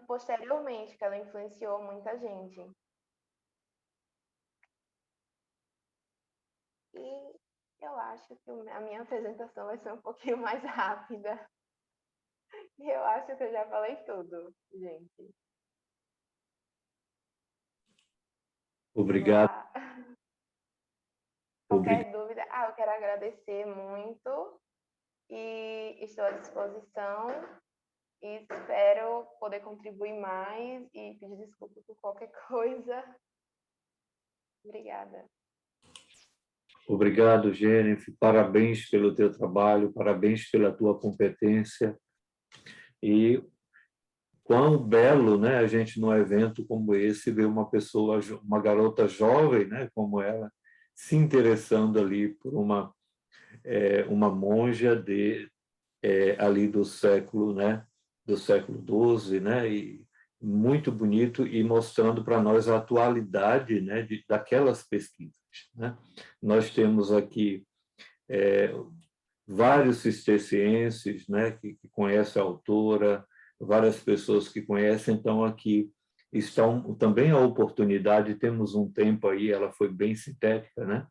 posteriormente, que ela influenciou muita gente. E eu acho que a minha apresentação vai ser um pouquinho mais rápida. E eu acho que eu já falei tudo, gente. Obrigado. Qualquer dúvida, eu quero agradecer muito e estou à disposição e espero poder contribuir mais e pedir desculpa por qualquer coisa. Obrigada. Obrigado, Jennifer. Parabéns pelo teu trabalho, parabéns pela tua competência. E quão belo, né, a gente num evento como esse ver uma pessoa, uma garota jovem, né, como ela, se interessando ali por uma monja ali do século XII, né, e muito bonito e mostrando para nós a atualidade, né, daquelas pesquisas, né? Nós temos aqui vários cistercienses, né, que conhecem a autora, várias pessoas que conhecem, então aqui estão também a oportunidade, temos um tempo aí, ela foi bem sintética, né?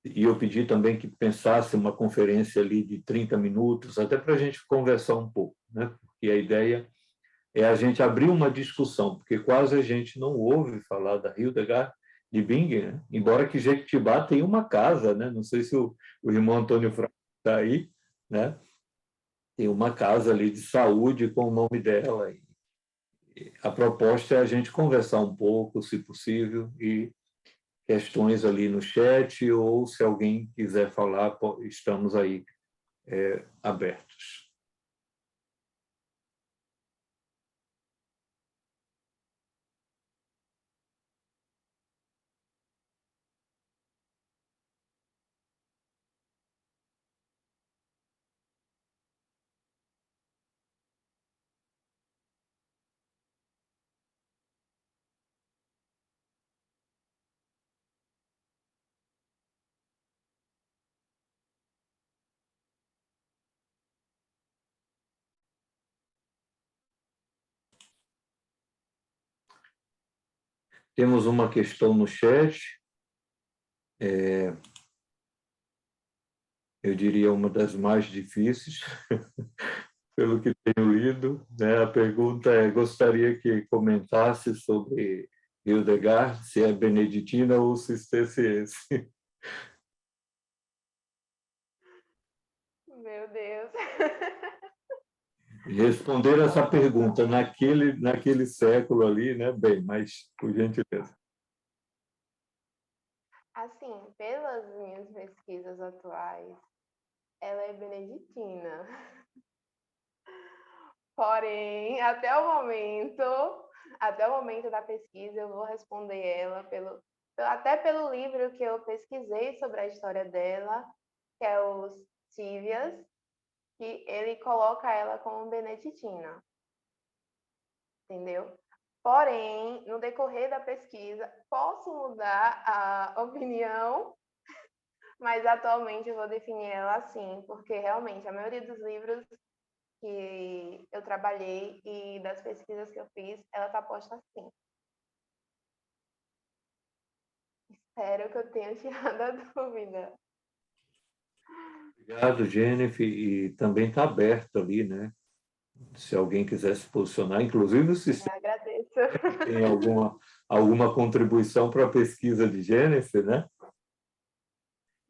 E eu pedi também que pensasse uma conferência ali de 30 minutos, até para a gente conversar um pouco, né? Porque a ideia é a gente abrir uma discussão, porque quase a gente não ouve falar da Hildegard de Bingen, né? Embora que Jequitibá tenha uma casa, né? Não sei se o irmão Antônio Franco está aí, né? Tem uma casa ali de saúde com o nome dela. E a proposta é a gente conversar um pouco, se possível, e questões ali no chat, ou se alguém quiser falar, estamos aí abertos. Temos uma questão no chat, eu diria uma das mais difíceis, pelo que tenho lido, né? A pergunta é: gostaria que comentasse sobre Hildegard, se é beneditina ou cisterciense. Meu Deus. Responder essa pergunta naquele século ali, né? Bem, mas por gentileza. Assim, pelas minhas pesquisas atuais, ela é beneditina. Porém, até o momento da pesquisa, eu vou responder ela até pelo livro que eu pesquisei sobre a história dela, que é os Tívias, que ele coloca ela como beneditina, entendeu? Porém, no decorrer da pesquisa, posso mudar a opinião, mas atualmente eu vou definir ela assim, porque realmente a maioria dos livros que eu trabalhei e das pesquisas que eu fiz, ela está posta assim. Espero que eu tenha tirado a dúvida. Obrigado, Jennifer, e também está aberto ali, né? Se alguém quiser se posicionar, inclusive se Eu agradeço. tem alguma contribuição para a pesquisa de Jennifer, né?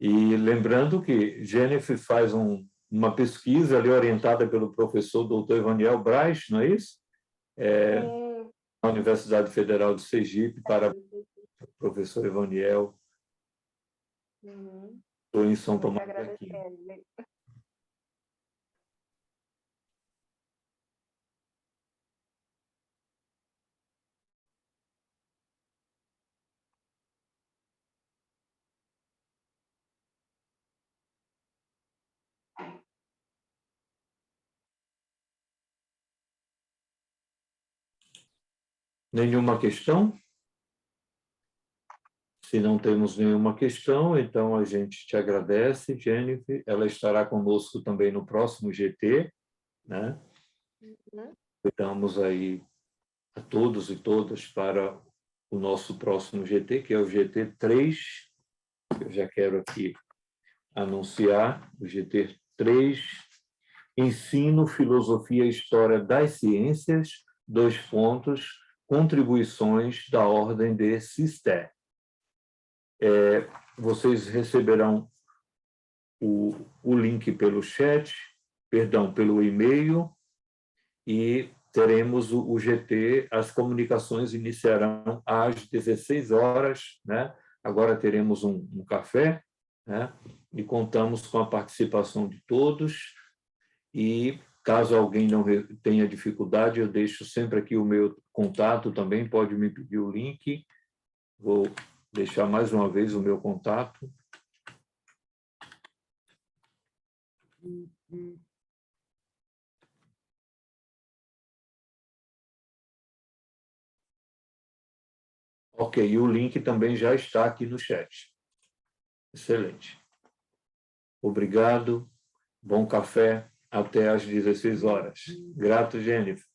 E lembrando que Jennifer faz uma pesquisa ali orientada pelo professor Dr. Evaniel Braz, não é isso? Sim. Na Universidade Federal de Sergipe, para o professor Evaniel. Estou em São Muito Tomás de Aquino. agradecendo. Nenhuma questão? Se não temos nenhuma questão, então a gente te agradece, Jennifer. Ela estará conosco também no próximo GT, né? Convidamos aí a todos e todas para o nosso próximo GT, que é o GT 3. Eu já quero aqui anunciar o GT 3, Ensino, Filosofia e História das Ciências, contribuições da Ordem de Cister. Vocês receberão o link pelo chat, pelo e-mail, e teremos o GT, as comunicações iniciarão às 16 horas, né? Agora teremos um café, né? E contamos com a participação de todos, e caso alguém não tenha dificuldade, eu deixo sempre aqui o meu contato também, pode me pedir o link, vou deixar mais uma vez o meu contato. Ok, e o link também já está aqui no chat. Excelente. Obrigado, bom café, até às 16 horas. Grato, Jennifer.